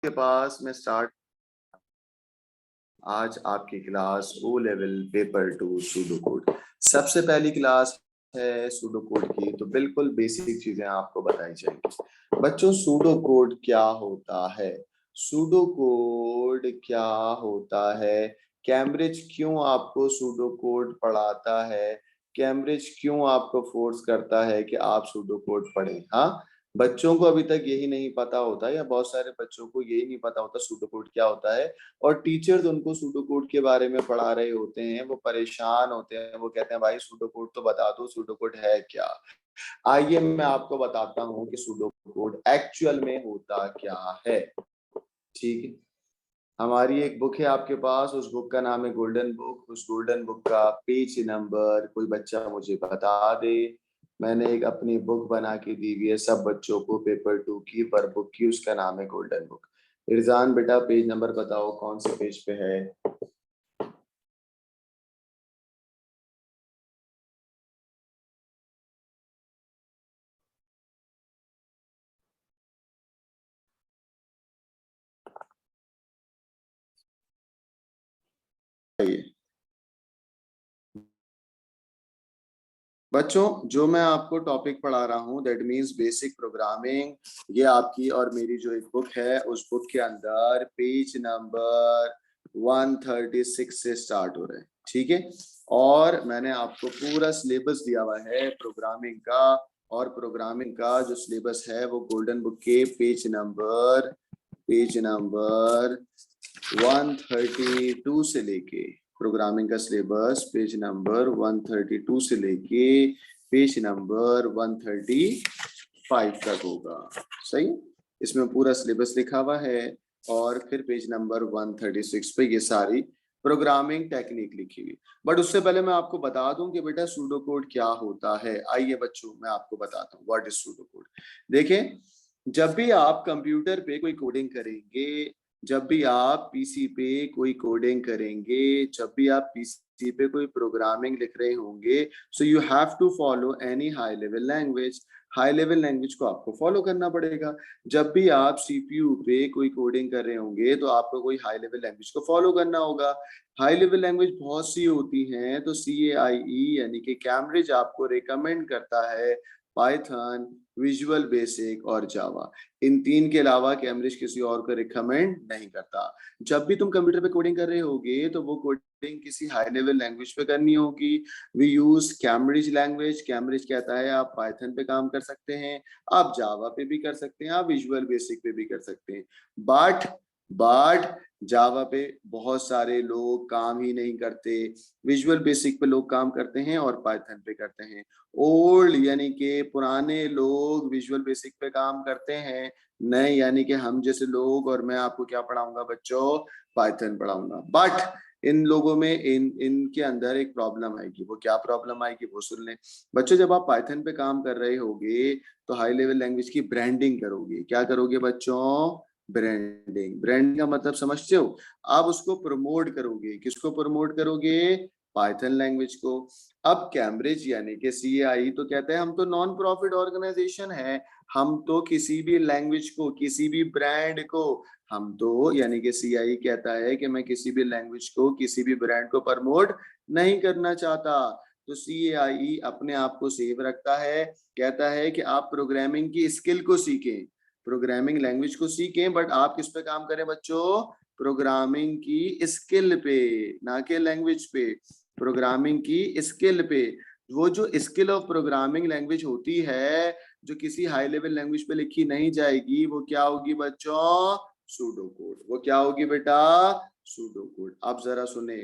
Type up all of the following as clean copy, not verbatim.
के पास मैं स्टार्ट आज आपकी class O level paper 2 pseudo code. सबसे पहली क्लास है सूडो कोड की, तो बिल्कुल बेसिक चीजें आपको बताई जाएंगी। बच्चों, सूडो कोड क्या होता है? सूडो कोड क्या होता है? कैम्ब्रिज क्यों आपको सूडो कोड पढ़ाता है? कैम्ब्रिज क्यों आपको फोर्स करता है कि आप सूडो कोड पढ़ें? हाँ, बच्चों को अभी तक यही नहीं पता होता, या बहुत सारे बच्चों को यही नहीं पता होता सूडो कोड क्या होता है। और टीचर्स उनको सूडो कोड के बारे में पढ़ा रहे होते हैं, वो परेशान होते हैं, वो कहते हैं भाई सूडो कोड तो बता दो, सूडो कोड है क्या? आइए मैं आपको बताता हूँ कि सूडो कोड एक्चुअल में होता क्या है। ठीक है, हमारी एक बुक है आपके पास, उस बुक का नाम है गोल्डन बुक। उस गोल्डन बुक का पेज नंबर कोई बच्चा मुझे बता दे। मैंने एक अपनी बुक बना के दी हुई है सब बच्चों को, पेपर 2 की वर्कबुक की, उसका नाम है गोल्डन बुक। इरजान बेटा पेज नंबर बताओ कौन से पेज पे है? बच्चों, जो मैं आपको टॉपिक पढ़ा रहा हूँ दैट मीन्स बेसिक प्रोग्रामिंग, ये आपकी और मेरी जो एक बुक है, उस बुक के अंदर पेज नंबर 136 से स्टार्ट हो रहा है। ठीक है, और मैंने आपको पूरा सिलेबस दिया हुआ है प्रोग्रामिंग का, और प्रोग्रामिंग का जो सिलेबस है वो गोल्डन बुक के पेज नंबर 132 से लेके, प्रोग्रामिंग का सिलेबस पेज नंबर 132 से लेके पेज नंबर 135 तक होगा। सही, इसमें पूरा सिलेबस लिखा हुआ है, और फिर पेज नंबर 136 पे ये सारी प्रोग्रामिंग टेक्निक लिखी हुई। बट उससे पहले मैं आपको बता दूं कि बेटा सूडो कोड क्या होता है। आइए बच्चों, मैं आपको बताता हूँ व्हाट इज सूडो कोड। देखें, जब भी आप कंप्यूटर पे कोई कोडिंग करेंगे, जब भी आप पीसी पे कोई कोडिंग करेंगे, जब भी आप पीसी पे कोई प्रोग्रामिंग लिख रहे होंगे, so you have to follow any high level language. High level language को आपको फॉलो करना पड़ेगा। जब भी आप सीपीयू पे कोई कोडिंग कर रहे होंगे तो आपको कोई हाई लेवल लैंग्वेज को फॉलो करना होगा। हाई लेवल लैंग्वेज बहुत सी होती हैं, तो CAIE यानी कि कैम्ब्रिज आपको रिकमेंड करता है पाइथन, विजुअल बेसिक और जावा। इन तीन के अलावा कैम्ब्रिज किसी और को रिकमेंड नहीं करता। जब भी तुम कंप्यूटर पे कोडिंग कर रहे होगे तो वो कोडिंग किसी हाई लेवल लैंग्वेज पे करनी होगी। We use Cambridge language. Cambridge कहता है आप पाइथन पे काम कर सकते हैं, आप जावा पे भी कर सकते हैं, आप विजुअल बेसिक पे भी कर सकते हैं। बट जावा पे बहुत सारे लोग काम ही नहीं करते, विजुअल बेसिक पे लोग काम करते हैं और पाइथन पे करते हैं। ओल्ड यानी कि पुराने लोग विजुअल बेसिक पे काम करते हैं, नए यानी कि हम जैसे लोग, और मैं आपको क्या पढ़ाऊंगा बच्चों? पाइथन पढ़ाऊंगा। बट इन लोगों में इनके अंदर एक प्रॉब्लम आएगी। वो क्या प्रॉब्लम आएगी वो सुन लें बच्चों। जब आप पाइथन पे काम कर रहे होगे तो हाई लेवल लैंग्वेज की ब्रांडिंग करोगे। क्या करोगे बच्चों? ब्रांडिंग। ब्रांडिंग का मतलब समझते हो? आप उसको प्रमोट करोगे। किसको प्रमोट करोगे? पाइथन लैंग्वेज को। अब कैम्ब्रिज यानी कि CAI तो कहते हैं हम तो नॉन प्रॉफिट ऑर्गेनाइजेशन है, हम तो किसी भी लैंग्वेज को, किसी भी ब्रांड को, हम तो यानी कि CAI कहता है कि मैं किसी भी लैंग्वेज को, किसी भी ब्रांड को प्रमोट नहीं करना चाहता। तो CAI अपने आप को सेव रखता है, कहता है कि आप प्रोग्रामिंग की स्किल को सीखें, प्रोग्रामिंग लैंग्वेज को सीखें, बट आप किस पे काम करें बच्चों? प्रोग्रामिंग की स्किल पे, ना कि लैंग्वेज पे, प्रोग्रामिंग की स्किल पे। वो जो स्किल ऑफ प्रोग्रामिंग लैंग्वेज होती है, जो किसी हाई लेवल लैंग्वेज पे लिखी नहीं जाएगी, वो क्या होगी बच्चों? Pseudo code. वो क्या होगी बेटा? Pseudo code. अब जरा सुने,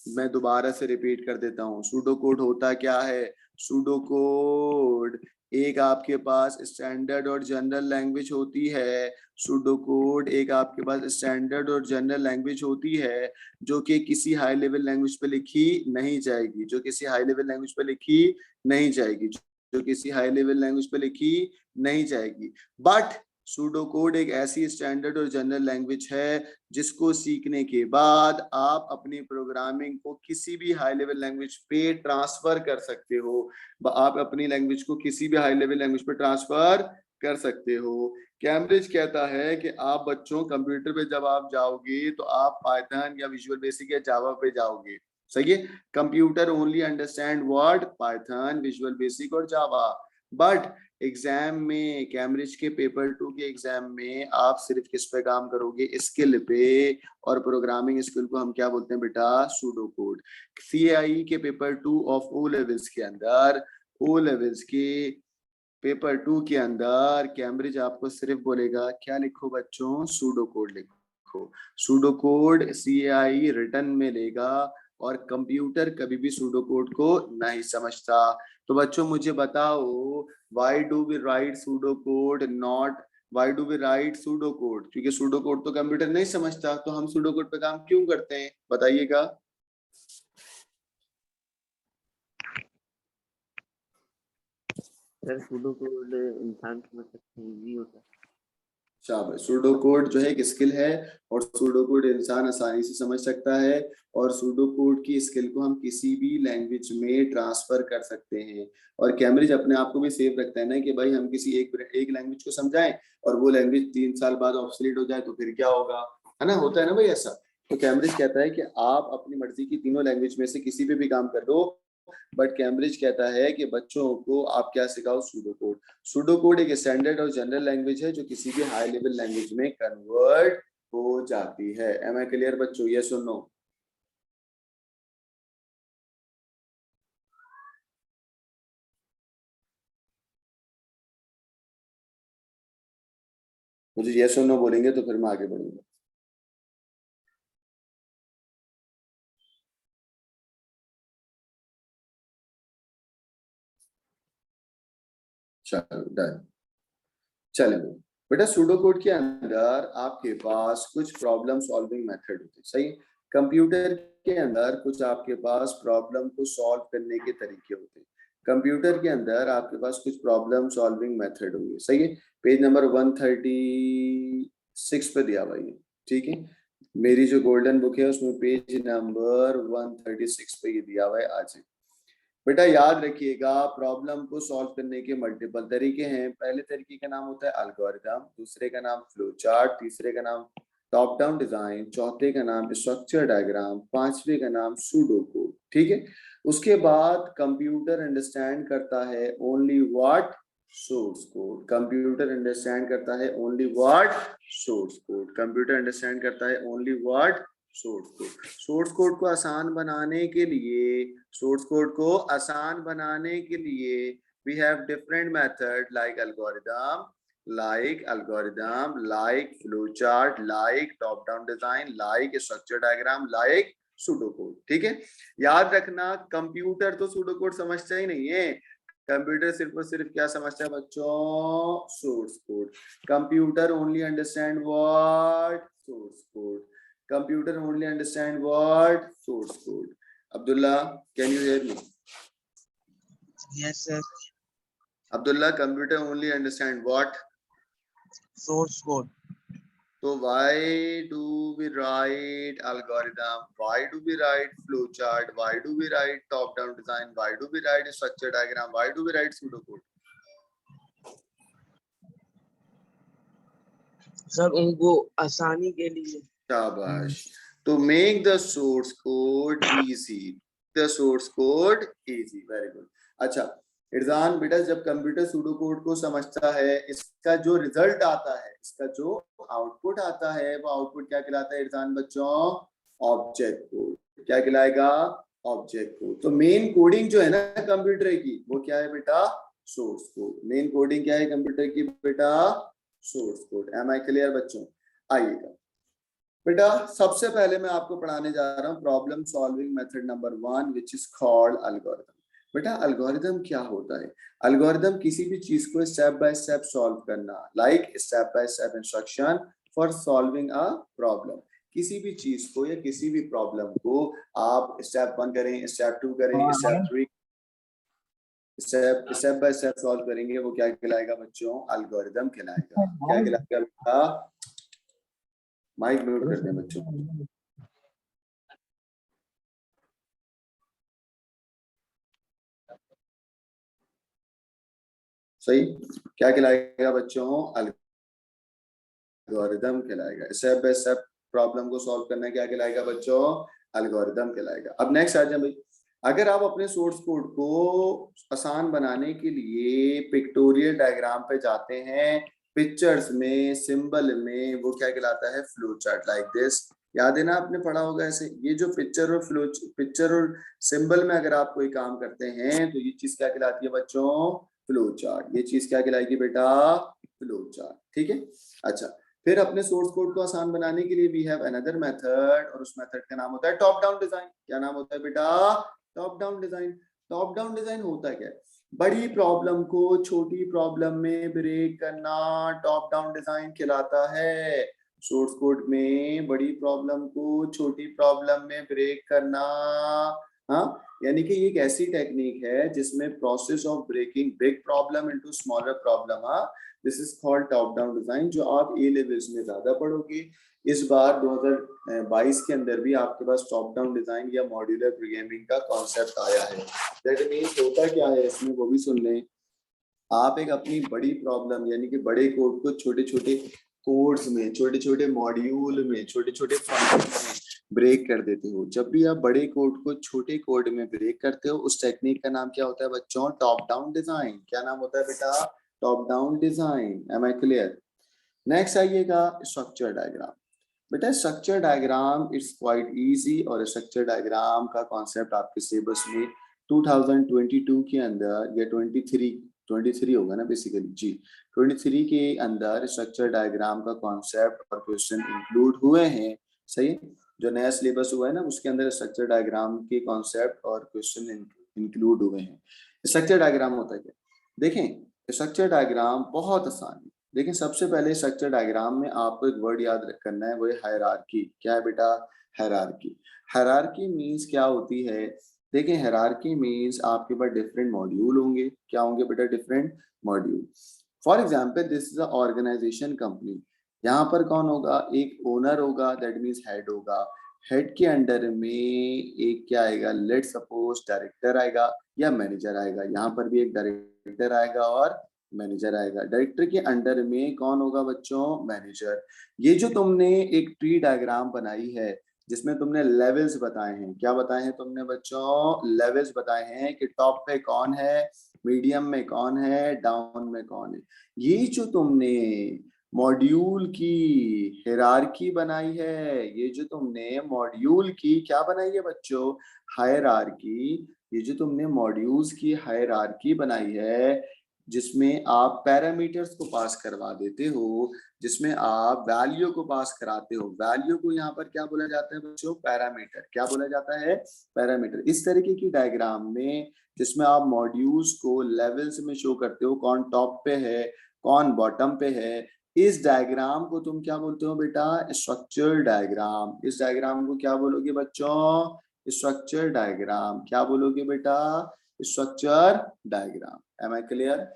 मैं दोबारा से रिपीट कर देता हूँ, सूडो कोड होता क्या है? सूडो कोड एक आपके पास स्टैंडर्ड और जनरल लैंग्वेज होती है। सूडो कोड एक आपके पास स्टैंडर्ड और जनरल लैंग्वेज होती है, जो कि किसी हाई लेवल लैंग्वेज पे लिखी नहीं जाएगी, जो किसी हाई लेवल लैंग्वेज पे लिखी नहीं जाएगी, जो किसी हाई लेवल लैंग्वेज पे लिखी नहीं जाएगी। बट सूडो कोड एक ऐसी स्टैंडर्ड और जनरल लैंग्वेज है जिसको सीखने के बाद आप अपनी प्रोग्रामिंग को किसी भी हाई लेवल लैंग्वेज पे ट्रांसफर कर सकते हो। आप अपनी लैंग्वेज को किसी भी हाई लेवल लैंग्वेज पे ट्रांसफर कर सकते हो। कैम्ब्रिज कहता है कि आप बच्चों कंप्यूटर पे जब आप जाओगे तो आप पाइथन या विजुअल बेसिक या जावा पे जाओगे, सही है। Computer only understand word Python, visual basic और जावा। बट एग्जाम में, कैम्ब्रिज के पेपर 2 के एग्जाम में आप सिर्फ किस पे काम करोगे? स्किल पे। और प्रोग्रामिंग स्किल को हम क्या बोलते हैं बेटा? Pseudo code. सीआई के पेपर 2 ऑफ ओ लेवल्स के अंदर, ओ लेवल्स के पेपर 2 के अंदर कैम्ब्रिज आपको सिर्फ बोलेगा क्या लिखो बच्चों? सूडो कोड लिखो। सूडो कोड सीआई रिटर्न में लेगा और कंप्यूटर कभी भी सूडो कोड को नहीं समझता। तो बच्चों मुझे बताओ, why do we write pseudo code not why do we write pseudo code? क्योंकि सूडो कोड तो कंप्यूटर नहीं समझता, तो हम सूडो कोड पे काम क्यों करते हैं? बताइएगा। सर सूडो कोड इंसान समझ सकते हैं, इजी होता है। शाबाश। सूडो कोड जो है एक स्किल है और सूडो कोड इंसान आसानी से समझ सकता है और सूडो कोड की स्किल को हम किसी भी लैंग्वेज में ट्रांसफर कर सकते हैं। और कैम्ब्रिज अपने आप को भी सेफ रखता है ना कि भाई हम किसी एक लैंग्वेज को समझाएं और वो लैंग्वेज 3 साल बाद ऑब्सोलीट हो जाए तो फिर क्या होगा? है ना, होता है ना भाई ऐसा। तो कैम्ब्रिज कहता है कि आप अपनी मर्जी की तीनों लैंग्वेज में से किसी पे भी काम कर दो, बट कैम्ब्रिज कहता है कि बच्चों को आप क्या सिखाओ? Pseudo code. सूडो कोड एक स्टैंडर्ड और जनरल लैंग्वेज है जो किसी भी हाई लेवल लैंग्वेज में कन्वर्ट हो जाती है। एम आई क्लियर बच्चों? ये सुनो, मुझे ये सुनो बोलेंगे तो फिर मैं आगे बढ़ूंगा। चलो डन। चलो बेटा, सूडो कोड के अंदर आपके पास कुछ प्रॉब्लम सॉल्विंग मेथड होते हैं, सही। कंप्यूटर के अंदर कुछ आपके पास प्रॉब्लम को सॉल्व करने के तरीके होते हैं। कंप्यूटर के अंदर आपके पास कुछ प्रॉब्लम सॉल्विंग मेथड होंगे, सही है। पेज नंबर 136 पे दिया हुआ है, ठीक है। मेरी जो गोल्डन बुक है उसमें पेज नंबर 136 पे ये दिया हुआ है। आज बेटा याद रखिएगा, प्रॉब्लम को सॉल्व करने के मल्टीपल तरीके हैं। पहले तरीके का नाम होता है एल्गोरिथम, दूसरे का नाम फ्लो चार्ट, तीसरे का नाम टॉप डाउन डिजाइन, चौथे का नाम स्ट्रक्चर डायग्राम, पांचवे का नाम सूडो कोड, ठीक है। उसके बाद कंप्यूटर अंडरस्टैंड करता है only what? Source code. Computer understand करता है only what? Source code. Computer understand करता है only what? Source code. Source code को आसान बनाने के लिए, सोर्स कोड को आसान बनाने के लिए we have different method like algorithm, like flowchart, like top down design, like structure diagram, like pseudo code, ठीक है। याद रखना, कंप्यूटर तो सूडो कोड समझता ही नहीं है। कंप्यूटर सिर्फ और सिर्फ क्या समझता है बच्चों? Source code. Computer only understand what? Source code. Computer only understand what? Source code. Abdullah, can you hear me? Yes sir. Abdullah, computer only understand what? Source code. So why do we write algorithm? Why do we write flowchart? Why do we write top-down design? Why do we write structure diagram? Why do we write pseudocode? Sir उनको आसानी के लिए। शाबाश। To make the source code easy. The source code easy. Very good. अच्छा इरजान बेटा, जब computer pseudo code को समझता है, इसका जो रिजल्ट आता है, इसका जो आउटपुट आता है, वो आउटपुट क्या कहलाता है इरजान बच्चों? Object code. क्या कहलाएगा? Object code. तो मेन कोडिंग जो है ना कंप्यूटर की, वो क्या है बेटा? Source code. मेन कोडिंग क्या है कंप्यूटर की बेटा? Source code. Am I clear बच्चों? आइएगा बेटा, सबसे पहले मैं आपको पढ़ाने जा रहा हूँ problem solving method number 1 which is called algorithm. बेटा एल्गोरिथम क्या होता है? एल्गोरिथम किसी भी चीज को स्टेप बाय स्टेप सॉल्व करना, like step by step instruction for solving a problem. किसी भी चीज को या किसी भी प्रॉब्लम को आप स्टेप 1 करें, स्टेप 2 करें, step 3 step by step solve करेंगे, वो क्या कहलाएगा बच्चों? एल्गोरिथम कहलाएगा। क्या कहलाएगा? माइक म्यूट कर दें बच्चों। सही। क्या कहलाएगा बच्चों? एल्गोरिदम कहलाएगा। स्टेप बाय स्टेप प्रॉब्लम को सॉल्व करना क्या कहलाएगा बच्चों? एल्गोरिदम कहलाएगा। अब नेक्स्ट आ जाए भाई, अगर आप अपने सोर्स कोड को आसान बनाने के लिए पिक्टोरियल डायग्राम पे जाते हैं, पिक्चर्स में, सिंबल में, वो क्या कहलाता है? Flow chart. लाइक दिस, याद है ना, आपने पढ़ा होगा ऐसे। ये जो पिक्चर और सिंबल में अगर आप कोई काम करते हैं तो ये चीज क्या कहलाती है बच्चों? Flow chart. ये चीज क्या कहलाएगी बेटा? Flow chart. ठीक है। अच्छा, फिर अपने सोर्स कोड को आसान बनाने के लिए वी हैव अनदर मेथड, और उस मेथड का नाम होता है टॉप डाउन डिजाइन। क्या नाम होता है बेटा? Top down design. Top down design होता क्या है? बड़ी प्रॉब्लम को छोटी प्रॉब्लम में ब्रेक करना टॉप डाउन डिजाइन कहलाता है। सोर्स कोड में बड़ी प्रॉब्लम को छोटी प्रॉब्लम में ब्रेक करना, हाँ, यानी कि ये एक ऐसी टेक्निक है जिसमें process of breaking big problem into smaller problem, हाँ, this is called top down design, जो आप ए लेवल्स में ज्यादा पढ़ोगे। इस बार 2022 के अंदर भी आपके पास टॉप डाउन डिजाइन या मॉड्यूलर प्रोग्रामिंग का कॉन्सेप्ट आया है। दैट मींस होता क्या है इसमें, वो भी सुन लें। आप एक अपनी बड़ी प्रॉब्लम यानी कि बड़े कोड को छोटे छोटे कोड्स में, छोटे छोटे मॉड्यूल में, छोटे छोटे फंक्शन में ब्रेक कर देते हो। जब भी आप बड़े कोड को छोटे कोड में ब्रेक करते हो, उस टेक्निक का नाम क्या होता है बच्चों? Top down design. क्या नाम होता है बेटा? Top down design. Am I clear? Next आइएगा स्ट्रक्चर डायग्राम। बेटा structure diagram it's quite easy, और स्ट्रक्चर डायग्राम का कॉन्सेप्ट आपके सिलेबस में 2022 के अंदर या 23 होगा ना बेसिकली जी, 23 के अंदर स्ट्रक्चर डायग्राम का कॉन्सेप्ट और क्वेश्चन इंक्लूड हुए हैं। सही है? जो नया सिलेबस हुआ है ना, उसके अंदर स्ट्रक्चर डायग्राम के कॉन्सेप्ट और क्वेश्चन इंक्लूड हुए हैं। स्ट्रक्चर डायग्राम होता है क्या? देखें, स्ट्रक्चर डायग्राम बहुत आसान है। देखिए, सबसे पहले स्ट्रक्चर डायग्राम में आपको एक वर्ड याद करना है, वो है हायरार्की। क्या है बेटा? हायरार्की। हायरार्की मींस क्या होती है? देखिए, हायरार्की मींस आपके पास डिफरेंट मॉड्यूल होंगे। क्या होंगे बेटा? Different module. For example, this is a organisation company. यहाँ पर कौन होगा? एक ओनर होगा, दैट मींस हेड होगा। हेड के अंडर में एक क्या आएगा? लेट सपोज डायरेक्टर आएगा या मैनेजर आएगा। यहाँ पर भी एक डायरेक्टर आएगा और मैनेजर आएगा। डायरेक्टर के अंडर में कौन होगा बच्चों? मैनेजर। ये जो तुमने एक ट्री डायग्राम बनाई है जिसमें तुमने लेवल्स बताए हैं, क्या बताए हैं तुमने बच्चों? लेवल्स बताए हैं कि टॉप पे कौन है, मीडियम में कौन है, डाउन में कौन है। ये जो तुमने मॉड्यूल की हायरार्की बनाई है, ये जो तुमने मॉड्यूल की क्या बनाई है बच्चों? हायरार्की। ये जो तुमने मॉड्यूल्स की हायरार्की बनाई है, जिसमें आप पैरामीटर्स को पास करवा देते हो, जिसमें आप वैल्यू को पास कराते हो। वैल्यू को यहाँ पर क्या बोला जाता है बच्चों? पैरामीटर। क्या बोला जाता है? पैरामीटर। इस तरीके की डायग्राम में जिसमें आप मॉड्यूल्स को लेवल्स में शो करते हो, कौन टॉप पे है, कौन बॉटम पे है, इस डायग्राम को तुम क्या बोलते हो बेटा? Structure diagram. इस डायग्राम को क्या बोलोगे बच्चों? Structure diagram. क्या बोलोगे बेटा? Structure diagram. Am I clear?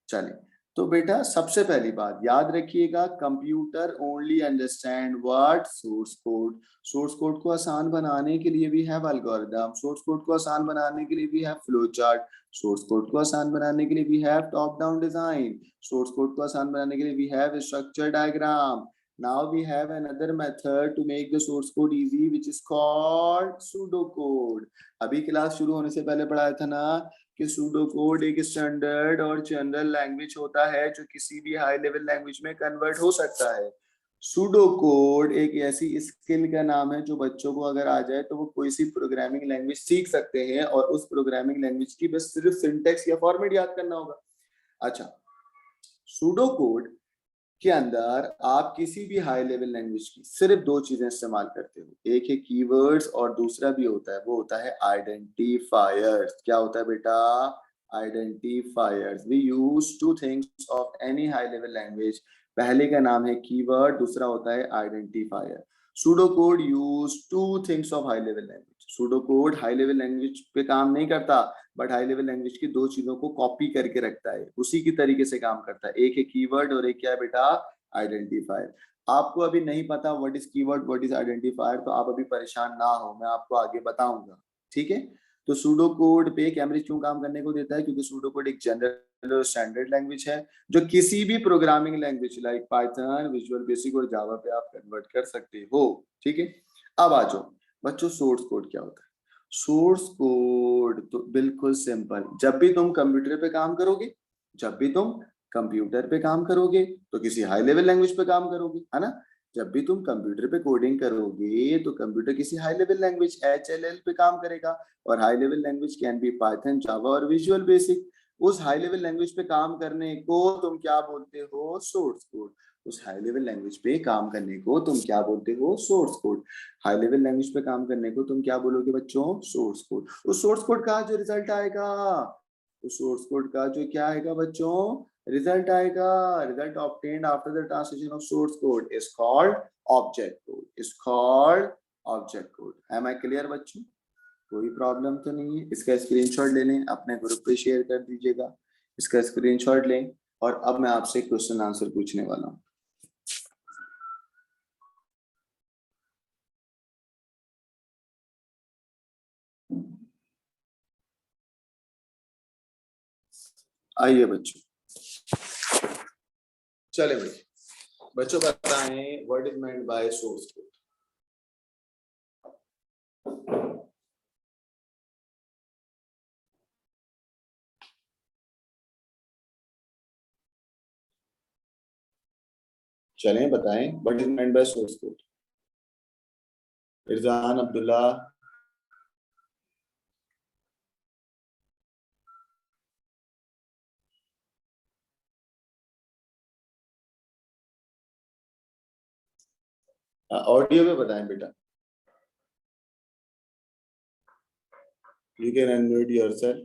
चलिए, तो बेटा सबसे पहली बात याद रखिएगा, computer only understand what? Source code. Source code को आसान बनाने के लिए भी हैव एल्गोरिथम। सोर्स कोड को आसान बनाने के लिए भी have flow chart. Source code को आसान बनाने के लिए भी have top down design. Source code को आसान बनाने के लिए भी have structure diagram. Now we have another method to make the source code easy, which is called pseudocode. अभी क्लास शुरू होने से पहले पढ़ाया था ना कि सूडो कोड एक स्टैंडर्ड और जनरल लैंग्वेज होता है जो किसी भी हाई लेवल लैंग्वेज में कन्वर्ट हो सकता है। सूडो कोड एक ऐसी स्किल का नाम है जो बच्चों को अगर आ जाए तो वो कोई सी प्रोग्रामिंग लैंग्वेज सीख सकते हैं, और उस प्रोग्रामिंग लैंग्वेज की बस सिर्फ सिंटेक्स या फॉर्मेट याद करना होगा। अच्छा, सूडो कोड के अंदर आप किसी भी हाई लेवल लैंग्वेज की सिर्फ दो चीजें इस्तेमाल करते हो, एक है कीवर्ड्स और दूसरा भी होता है, वो होता है आइडेंटिफायर्स। क्या होता है बेटा? Identifiers. We use two things of any high level language. पहले का नाम है कीवर्ड, दूसरा होता है identifier. Pseudo code use two things of high level language. Pseudo code high level language पे काम नहीं करता, बट हाई लेवल लैंग्वेज की दो चीजों को कॉपी करके रखता है, उसी की तरीके से काम करता है। एक है कीवर्ड और एक क्या है बेटा? आइडेंटिफायर। आपको अभी नहीं पता what is keyword, what is identifier, तो आप अभी परेशान ना हो, मैं आपको आगे बताऊंगा। ठीक है? तो सूडो कोड पे कैम्ब्रिज क्यों काम करने को देता है? क्योंकि सूडो कोड एक जनरल और स्टैंडर्ड लैंग्वेज है जो किसी भी programming language like Python, visual basic और जावा पे आप कन्वर्ट कर सकते हो। ठीक है, अब आ जाओ बच्चों, सोर्स कोड क्या होता है? सोर्स कोड तो बिल्कुल सिंपल, जब भी तुम कंप्यूटर पे काम करोगे, जब भी तुम कंप्यूटर पे काम करोगे तो किसी हाई लेवल लैंग्वेज पे काम करोगे, है ना? जब भी तुम कंप्यूटर पे कोडिंग करोगे तो कंप्यूटर किसी हाई लेवल लैंग्वेज HLL पे काम करेगा, और high level language can be Python, Java और विजुअल बेसिक। उस हाई लेवल लैंग्वेज पे काम करने को तुम क्या बोलते हो? Source code. उस हाई लेवल लैंग्वेज पे काम करने को तुम क्या बोलते हो? Source code. High level language पे काम करने को तुम क्या बोलोगे बच्चों? Source code. उस सोर्स कोड का जो रिजल्ट आएगा, उस सोर्स कोड का जो क्या आएगा बच्चों? रिजल्ट आएगा। Result obtained after the translation of source code is called object code, is called object code. Am I clear बच्चों? कोई प्रॉब्लम तो नहीं है? इसका स्क्रीनशॉट ले लें, अपने ग्रुप पे शेयर कर दीजिएगा, इसका स्क्रीनशॉट लें। और अब मैं आपसे क्वेश्चन आंसर पूछने वाला हूं। आइए बच्चों, चले भाई बच्चों, बताएं what is meant by source code. चलें बताएं what is meant by source code. Irzan, Abdullah, audio में बताएं बेटा। You can unmute yourself.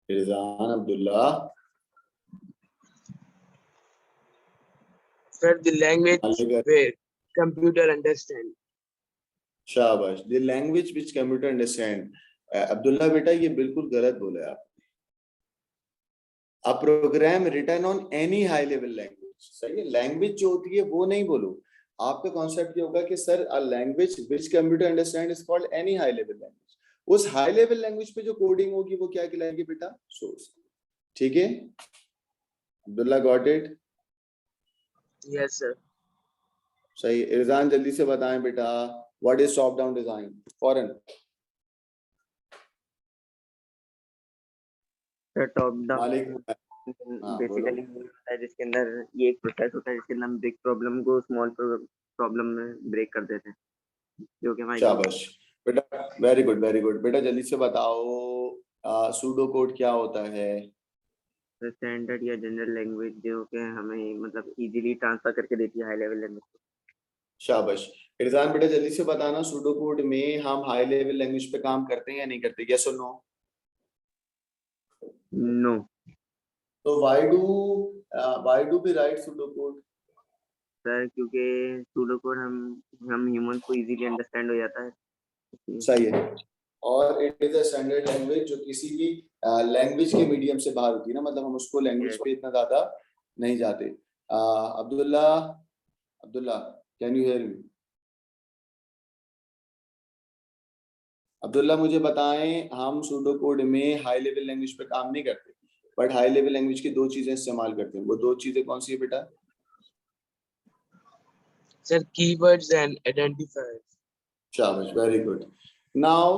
Irzan, Abdullah. Sir, the language Malik. where computer understand. शाबाश, the language which computer understand. Abdullah बेटा ये बिल्कुल गलत बोले आप। A program written on any high level language, सही है। लैंग्वेज जो होती है वो नहीं बोलो, आपका कॉन्सेप्ट ये होगा कि sir a language which computer understand is called any high level language. उस हाई लेवल लैंग्वेज पे जो कोडिंग होगी वो क्या कहलाएगी बेटा? सोर्स। ठीक है, Abdullah got it? Yes, sir. सही। इरजान जल्दी से बताएं बेटा, what is top down design? Foreign top down मालिक। बेसिकली होता है जिसके अंदर ये एक प्रोसेस होता है जिसके अंदर हम बिग प्रॉब्लम को स्मॉल प्रॉब्लम में ब्रेक कर देते हैं, जो कि हमारी शाबाश बेटा, वेरी गुड वेरी गुड बेटा। जल्दी से बताओ सूडो कोड क्या होता है? स्टैंडर्ड या जनरल लैंग्वेज जो कि हमें मतलब इजीली ट्रांसफर करके देती है हाई लेवल लैंग्वेज। शाबाश। इरजान बेटा जल्दी से बताना, सूडो कोड में हम हाई लेवल लैंग्वेज पे काम करते हैं या नहीं करते? यस और नो? नो। तो why do we write pseudo code? Sir क्योंकि सूडो कोड हम ह्यूमन को इजीली अंडरस्टैंड हो जाता है। सही है, और it is a standard language जो किसी भी लैंग्वेज के मीडियम से बाहर होती है ना, मतलब हम उसको लैंग्वेज पे इतना ज्यादा नहीं जाते। Abdullah, Abdullah can you hear me? Abdullah मुझे बताएं, हम सूडो कोड में हाई लेवल लैंग्वेज पे काम नहीं करते, बट हाई लेवल लैंग्वेज की दो चीजें इस्तेमाल करते हैं। वो दो चीजें कौन सी है बेटा? Sir, keywords and identifiers. शाबाश, वेरी गुड। नाउ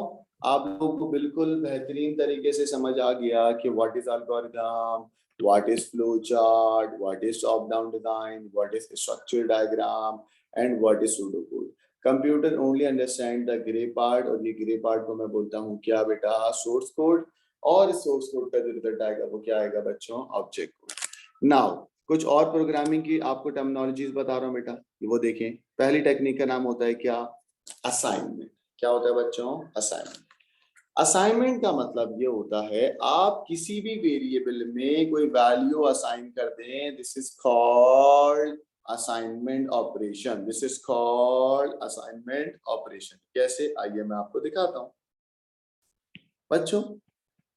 आप लोगों को बिल्कुल बेहतरीन तरीके से समझ आ गया कि what is algorithm, what is flow chart, what is top down design, what is structure diagram and what is pseudo code. Computer only understand the grey part, और ये ग्रे पार्ट को मैं बोलता हूँ क्या बेटा? Source code. और इस सोर्स कोड का जो रिजल्ट आएगा वो क्या आएगा बच्चों? Object code. नाउ कुछ और प्रोग्रामिंग की आपको टर्मिनोलॉजीज बता रहा हूँ बेटा, वो देखें। पहली टेक्निक का नाम होता है क्या? असाइनमेंट। क्या होता है बच्चों? असाइनमेंट। असाइनमेंट का मतलब ये होता है आप किसी भी वेरिएबल में कोई वैल्यू असाइन कर दें, this is called assignment operation, this is called assignment operation. कैसे? आइए मैं आपको दिखाता हूं बच्चों।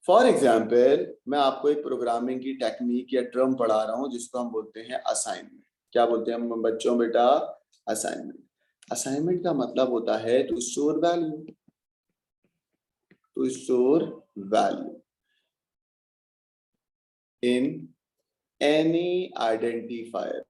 फॉर एग्जाम्पल मैं आपको एक प्रोग्रामिंग की टेक्निक या टर्म पढ़ा रहा हूं जिसको हम बोलते हैं असाइनमेंट। क्या बोलते हैं हम बच्चों बेटा? असाइनमेंट। असाइनमेंट का मतलब होता है to store value, to store value in any identifier.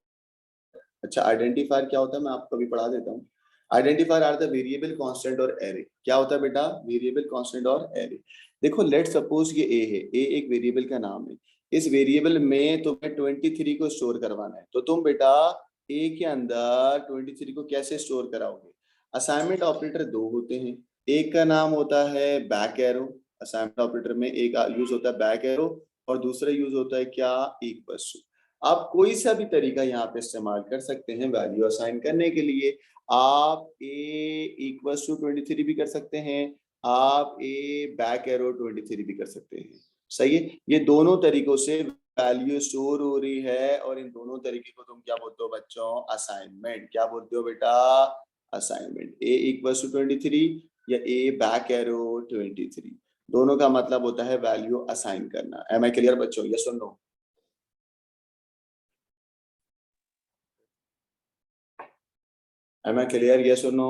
अच्छा, आइडेंटिफायर क्या होता है मैं आपको अभी पढ़ा देता हूँ। Identifier are the variable constant और एरे। क्या होता है बेटा? वेरिएबल कांस्टेंट और एरे। देखो लेट सपोज ये ए है, ए एक वेरिएबल का नाम है। इस वेरिएबल में तुम्हें 23 को स्टोर करवाना है, तो तुम बेटा ए के अंदर 23 को कैसे स्टोर कराओगे? असाइनमेंट ऑपरेटर दो होते हैं, एक का नाम होता है बैक एरो। असाइनमेंट ऑपरेटर में एक यूज होता है बैक एरो और दूसरा यूज होता है क्या? Equals to. आप कोई सा भी तरीका यहाँ पे इस्तेमाल कर सकते हैं वैल्यू असाइन करने के लिए। आप ए इक्वल्स टू 23 भी कर सकते हैं, आप ए बैक एरो 23 भी कर सकते हैं। सही है, ये दोनों तरीकों से वैल्यू स्टोर हो रही है और इन दोनों तरीके को तुम क्या बोलते हो बच्चों? असाइनमेंट। क्या बोलते हो बेटा? असाइनमेंट। ए इक्वल्स टू 23 या ए बैक एरो 23, दोनों का मतलब होता है वैल्यू असाइन करना। एम आई क्लियर बच्चों? यस और no? Am I clear? Yes or no?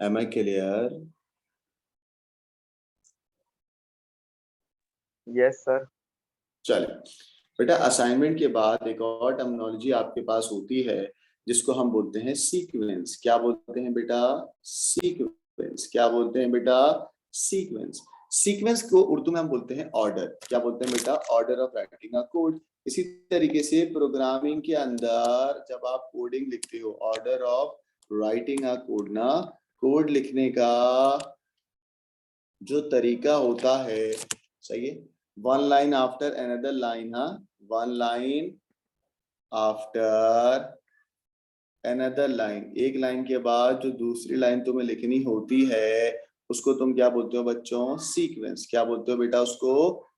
Am I clear? Yes sir. चले बेटा, असाइनमेंट के बाद एक और टर्मिनोलॉजी आपके पास होती है जिसको हम बोलते हैं सीक्वेंस। क्या बोलते हैं बेटा? सीक्वेंस। क्या बोलते हैं बेटा? सीक्वेंस। सीक्वेंस को उर्दू में हम बोलते हैं ऑर्डर। क्या बोलते हैं बेटा? Order of writing a code. इसी तरीके से प्रोग्रामिंग के अंदर जब आप कोडिंग लिखते हो, order of writing a code ना, कोड लिखने का जो तरीका होता है, सही है, one line after another line. हाँ, one line after another line, एक लाइन के बाद जो दूसरी लाइन तुम्हें लिखनी होती है उसको तुम क्या बोलते हो बच्चों? सीक्वेंस। क्या बोलते हो बेटा उसको?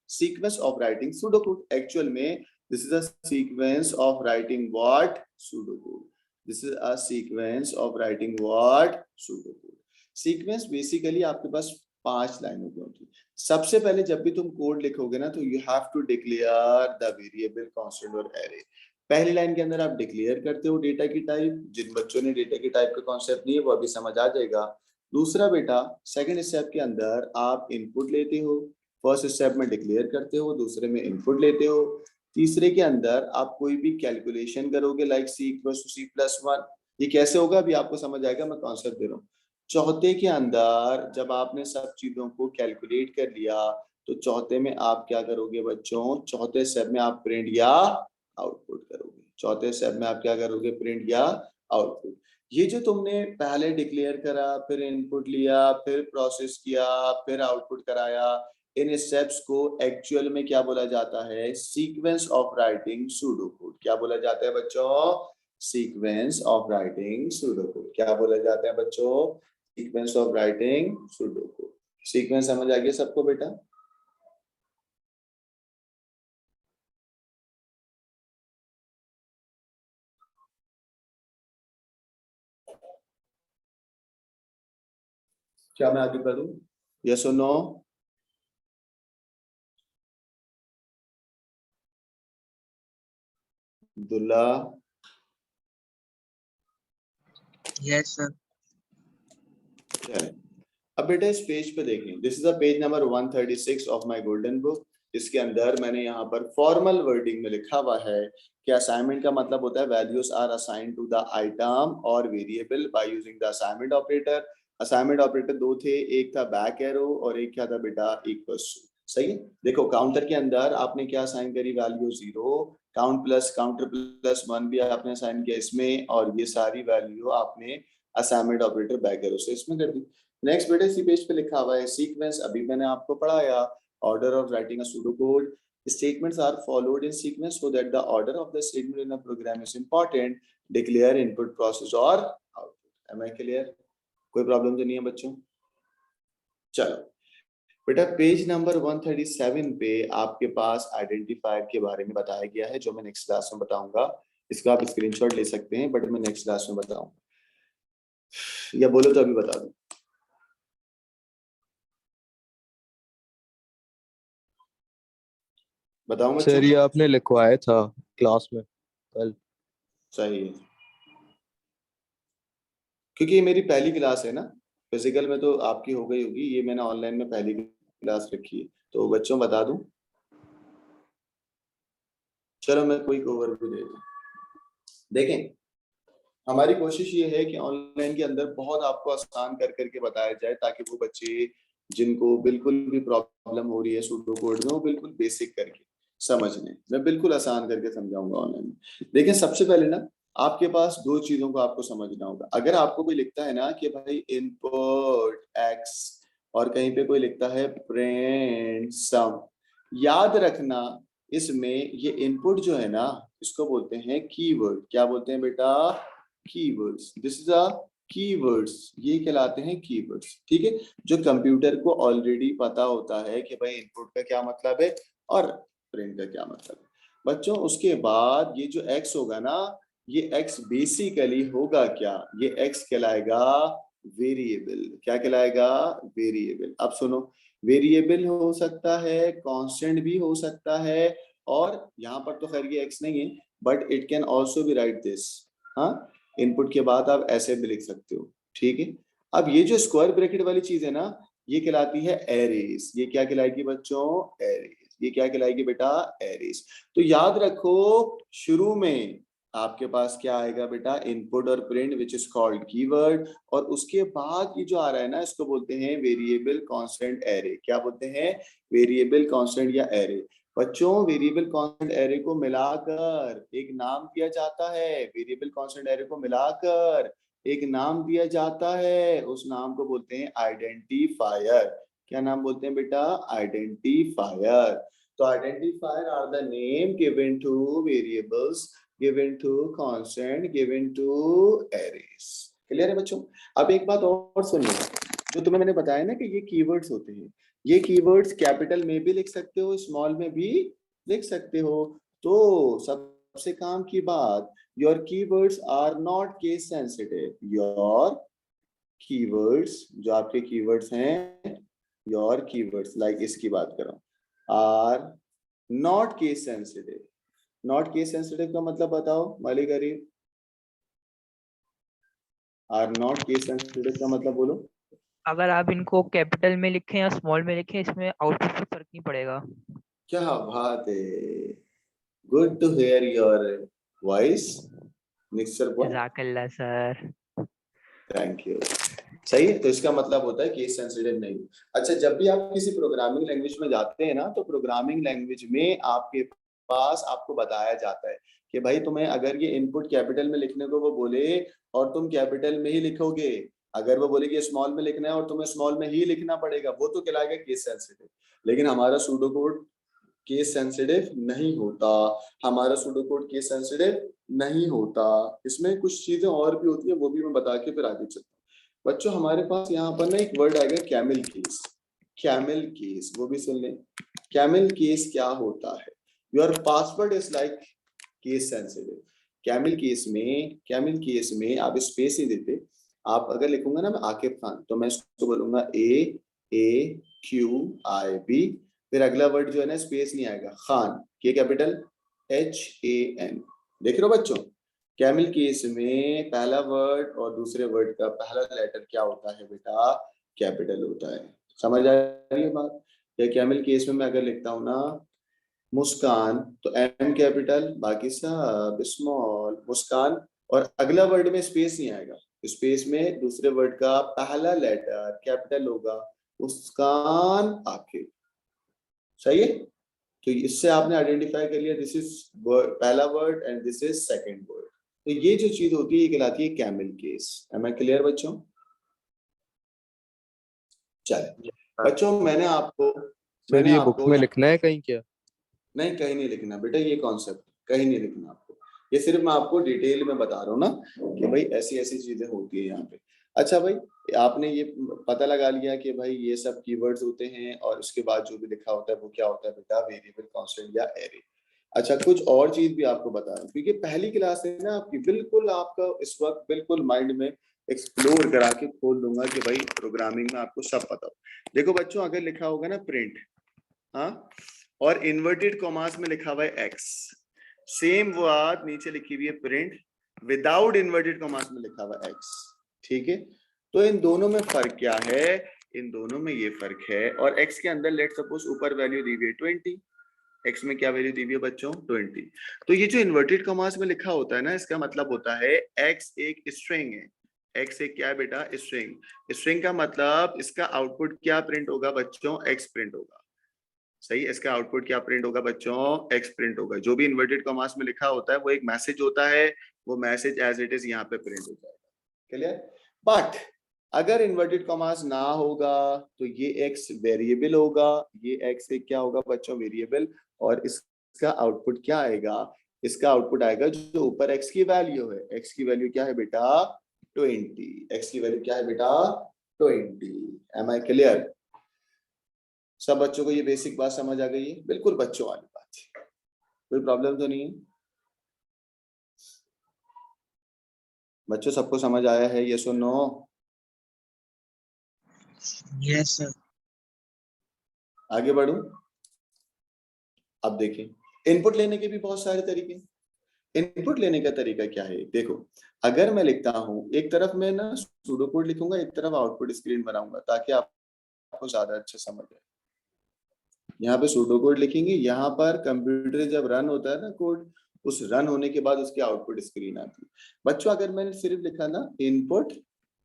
Sequence of writing pseudocode. Actual में this is a sequence of writing what? Pseudocode. This is a sequence of writing what? Pseudocode. Sequence basically आपके पास 5 लाइनों की होती है। सबसे पहले जब भी तुम कोड लिखोगे ना तो you have to declare the variable constant और एरे। पहली लाइन के अंदर आप डिक्लेयर करते हो डेटा की टाइप। जिन बच्चों ने डेटा की टाइप का कॉन्सेप्ट नहीं है वो अभी समझ आ जाएगा। दूसरा बेटा, सेकंड स्टेप के अंदर आप इनपुट लेते हो। फर्स्ट स्टेप में डिक्लेयर करते हो, दूसरे में इनपुट लेते हो। तीसरे के अंदर आप कोई भी कैलकुलेशन करोगे like C equals to C plus 1। ये कैसे होगा अभी आपको समझ आएगा, मैं कॉन्सेप्ट दे रहा हूँ। चौथे के अंदर जब आपने सब चीजों को कैलकुलेट कर लिया तो चौथे में आप क्या करोगे बच्चों? चौथे स्टेप में आप प्रिंट या आउटपुट करोगे। चौथे स्टेप में आप क्या करोगे? प्रिंट या आउटपुट। ये जो तुमने पहले डिक्लेयर करा, फिर इनपुट लिया, फिर प्रोसेस किया, फिर आउटपुट कराया, इन स्टेप्स को एक्चुअल में क्या बोला जाता है? Sequence of writing pseudocode. क्या बोला जाता है बच्चों? Sequence of writing pseudocode. क्या बोला जाता है बच्चों? Sequence of writing pseudocode. Sequence समझ आ गया सबको बेटा? क्या मैं आगे बढ़ूं? यस और नो? दुल्ला? Yes, sir. चलें। अब बेटा इस पेज पे देखें, this is a page number 136 of my golden book. इसके अंदर मैंने यहाँ पर फॉर्मल वर्डिंग में लिखा हुआ है कि असाइनमेंट का मतलब होता है values are assigned to the item और variable by using the assignment operator. Assignment operator दो थे, एक था बैक एरो और एक क्या था बेटा? Equals to. सही है, देखो काउंटर के अंदर आपने क्या असाइन करी? वैल्यू 0। काउंटर प्लस 1 भी आपने असाइन किया इसमें, और ये सारी वैल्यू आपने असाइनमेंट ऑपरेटर बैक एरो से इसमें कर दी। नेक्स्ट बेटा इसी पेज पे लिखा हुआ है सीक्वेंस। अभी मैंने आपको पढ़ाया order of writing a pseudocode. Statements are followed in sequence so that the order of the statement in a program is important. Declare input, process or output. Am I clear? कोई problem तो नहीं है बच्चों? चलो बेटा, page number 137 पे आपके पास identifier के बारे में बताया गया है जो मैं नेक्स्ट क्लास में बताऊंगा। इसका आप स्क्रीनशॉट ले सकते हैं, बट मैं नेक्स्ट क्लास में बताऊंगा, या बोलो तो अभी बता दूं? बताओ बच्चों। सर ये आपने लिखवाया था क्लास में कल। सही है, क्योंकि ये मेरी पहली क्लास है ना, फिजिकल में तो आपकी हो गई होगी, ये मैंने ऑनलाइन में पहली क्लास रखी है, तो बच्चों बता दूं। चलो मैं कोई ओवरव्यू दे दूं। देखें, हमारी कोशिश ये है कि ऑनलाइन के अंदर बहुत आपको आसान कर करके बताया जाए, ताकि वो बच्चे जिनको बिल्कुल भी प्रॉब्लम हो रही है सूडो कोड में, वो बिल्कुल बेसिक करके समझ लें। मैं बिल्कुल आसान करके समझाऊंगा ऑनलाइन में। देखें, सबसे पहले ना आपके पास दो चीजों को आपको समझना होगा। अगर आपको कोई लिखता है ना कि भाई इनपुट एक्स और कहीं पे कोई लिखता है प्रिंट सम, याद रखना इसमें ये इनपुट जो है ना, इसको बोलते हैं कीवर्ड। क्या बोलते हैं बेटा? Keywords. This is a keywords, ये कहलाते हैं कीवर्ड्स। ठीक है, जो कंप्यूटर को ऑलरेडी पता होता है कि भाई इनपुट का क्या मतलब है और प्रिंट का क्या मतलब है। बच्चों उसके बाद ये जो x होगा ना, ये x बेसिकली होगा क्या? ये x कहलाएगा वेरिएबल। क्या कहलाएगा? वेरिएबल। अब सुनो, वेरिएबल हो सकता है, कांस्टेंट भी हो सकता है, और यहाँ पर तो खैर ये x नहीं है, but it can also be right this. हाँ, इनपुट के बाद आप ऐसे भी लिख सकते हो। ठीक है, अब ये जो स्क्वायर ब्रैकेट वाली चीज है ना, ये कहलाती है एरेज। ये क्या कहलाएगी बच्चों? एरेज। ये क्या कहलाएगी बेटा? एरेज। तो याद रखो, शुरू में आपके पास क्या आएगा बेटा? इनपुट और print which is called keyword, और उसके बाद ये जो आ रहा है ना, इसको बोलते हैं वेरिएबल, कांस्टेंट, एरे। क्या बोलते हैं? वेरिएबल, कांस्टेंट या एरे। बच्चों वेरिएबल कांस्टेंट एरे को मिलाकर एक नाम दिया जाता है। वेरिएबल कांस्टेंट एरे को मिलाकर एक नाम दिया जाता है, उस नाम को बोलते हैं आइडेंटिफायर। क्या नाम बोलते हैं बेटा? आइडेंटिफायर। तो identifier are the name given to variables, given to constant, given to arrays. Clear है बच्चों? अब एक बात और सुनिए, जो तुम्हें मैंने बताया ना कि ये कीवर्ड्स होते हैं, ये कीवर्ड्स कैपिटल में भी लिख सकते हो, स्मॉल में भी लिख सकते हो। तो सबसे काम की बात, your keywords are not case sensitive. Your keywords, जो आपके कीवर्ड्स हैं, योर कीवर्ड्स लाइक इसकी बात करो, are not case sensitive. Not case sensitive का मतलब बताओ मालिक गरीब? आर नॉट केस सेंसिटिव का मतलब बोलो। अगर आप इनको कैपिटल में लिखें या स्मॉल में लिखें, इसमें आउटपुट पे फर्क नहीं पड़ेगा। क्या बात है, good to hear your voice mixer boy. जज़ाकल्लाह सर। Thank you. सही है, तो इसका मतलब होता है केस सेंसिटिव नहीं। अच्छा, जब भी आप किसी प्रोग्रामिंग लैंग्वेज में जाते हैं ना, तो प्रोग्रामिंग लैंग्वेज में आपके पास आपको बताया जाता है कि भाई तुम्हें अगर ये इनपुट कैपिटल में लिखने को वो बोले और तुम कैपिटल में ही लिखोगे, अगर वो बोले कि स्मॉल में लिखना है और तुम्हें स्मॉल में ही लिखना पड़ेगा, वो तो कहलाएगा केस सेंसिटिव। लेकिन हमारा सूडो कोड केस सेंसिटिव नहीं होता। हमारा सूडो कोड केस सेंसिटिव नहीं होता। इसमें कुछ चीजें और भी होती है, वो भी मैं बता के फिर आगे चलता हूँ। बच्चों हमारे पास यहाँ पर ना एक वर्ड आएगा कैमल केस। कैमल केस, वो भी सुन लें। कैमल केस क्या होता है? Your password is like case sensitive. Camel case में आप स्पेस नहीं देते। आप अगर लिखूंगा ना मैं आकिब खान, तो मैं इसको बोलूंगा AAQIB, फिर अगला वर्ड जो है ना स्पेस नहीं आएगा, खान, के कैपिटल HAN। देख रहे हो बच्चों, कैमल केस में पहला वर्ड और दूसरे वर्ड का पहला लेटर क्या होता है बेटा? कैपिटल होता है। समझ आ रही है बात? या कैमल केस में मैं अगर लिखता हूं ना मुस्कान, तो M कैपिटल, बाकी सब स्मॉल, मुस्कान, और अगला वर्ड में स्पेस नहीं आएगा। स्पेस में दूसरे वर्ड का पहला लेटर कैपिटल होगा, मुस्कान आखिर। सही है? तो इससे आपने आइडेंटिफाई कर लिया, दिस इज पहला word and this is second word. तो ये जो चीज होती है ये कहलाती है camel case. Am I clear बच्चों? चले बच्चों, मैंने आपको सर ये बुक में लिखना है कहीं क्या? नहीं, कहीं नहीं लिखना बेटा, ये कॉन्सेप्ट कहीं नहीं लिखना आपको। ये सिर्फ मैं आपको डिटेल में बता रहा हूँ ना कि भाई ऐसी ऐसी चीजें होती है यहाँ पे। अच्छा भाई, आपने ये पता लगा लिया कि भाई ये सब कीवर्ड्स होते हैं, और उसके बाद जो भी लिखा होता है वो क्या होता है बेटा? वेरिएबल, कांस्टेंट या एरे। अच्छा, कुछ और चीज भी आपको बता रहा हूँ, क्योंकि पहली क्लास है ना आपकी, बिल्कुल आपका इस वक्त बिल्कुल माइंड में एक्सप्लोर करा के खोल दूंगा कि भाई प्रोग्रामिंग में आपको सब पता हो। देखो बच्चों, अगर लिखा होगा ना प्रिंट, हाँ, और इन्वर्टेड कॉमास में लिखा हुआ है x। सेम बात नीचे लिखी हुई है प्रिंट विदाउट इन्वर्टेड कॉमास में लिखा हुआ है x। ठीक है, तो इन दोनों में फर्क क्या है? इन दोनों में ये फर्क है। और x के अंदर लेट सपोज ऊपर वैल्यू दी हुई है 20, x में क्या वैल्यू दी हुई है बच्चों? 20। तो ये जो इन्वर्टेड कॉमास में लिखा होता है ना, इसका मतलब होता है x एक स्ट्रिंग है। x एक क्या है बेटा? स्ट्रिंग। स्ट्रिंग का मतलब इसका आउटपुट क्या प्रिंट होगा बच्चों? x प्रिंट होगा। सही, इसका आउटपुट क्या प्रिंट होगा बच्चों? x प्रिंट होगा। जो भी इन्वर्टेड कॉमास में लिखा होता है वो एक मैसेज होता है, वो मैसेज एज इट इज यहाँ पे प्रिंट हो जाएगा। क्लियर? बट अगर इन्वर्टेड कॉमास ना होगा तो ये x वेरिएबल होगा, ये x एक क्या होगा बच्चों? वेरिएबल। और इसका आउटपुट क्या आएगा? इसका आउटपुट आएगा जो ऊपर x की वैल्यू है। x की वैल्यू क्या है बेटा? 20। x की वैल्यू क्या है बेटा? 20। Am I clear? सब बच्चों को ये बेसिक बात समझ आ गई है? बिल्कुल बच्चों वाली बात है, कोई प्रॉब्लम तो नहीं है बच्चों? सबको समझ आया है? यस और नो? Yes sir. आगे बढ़ूं? अब देखें, इनपुट लेने के भी बहुत सारे तरीके। इनपुट लेने का तरीका क्या है? देखो, अगर मैं लिखता हूं, एक तरफ मैं ना सूडो कोड लिखूंगा, एक तरफ आउटपुट स्क्रीन बनाऊंगा ताकि आपको ज्यादा अच्छा समझ आए। यहाँ पे सूडो कोड लिखेंगे, यहाँ पर कंप्यूटर जब रन होता है ना कोड, उस रन होने के बाद उसकी आउटपुट स्क्रीन आती है। बच्चों अगर मैंने सिर्फ लिखा ना इनपुट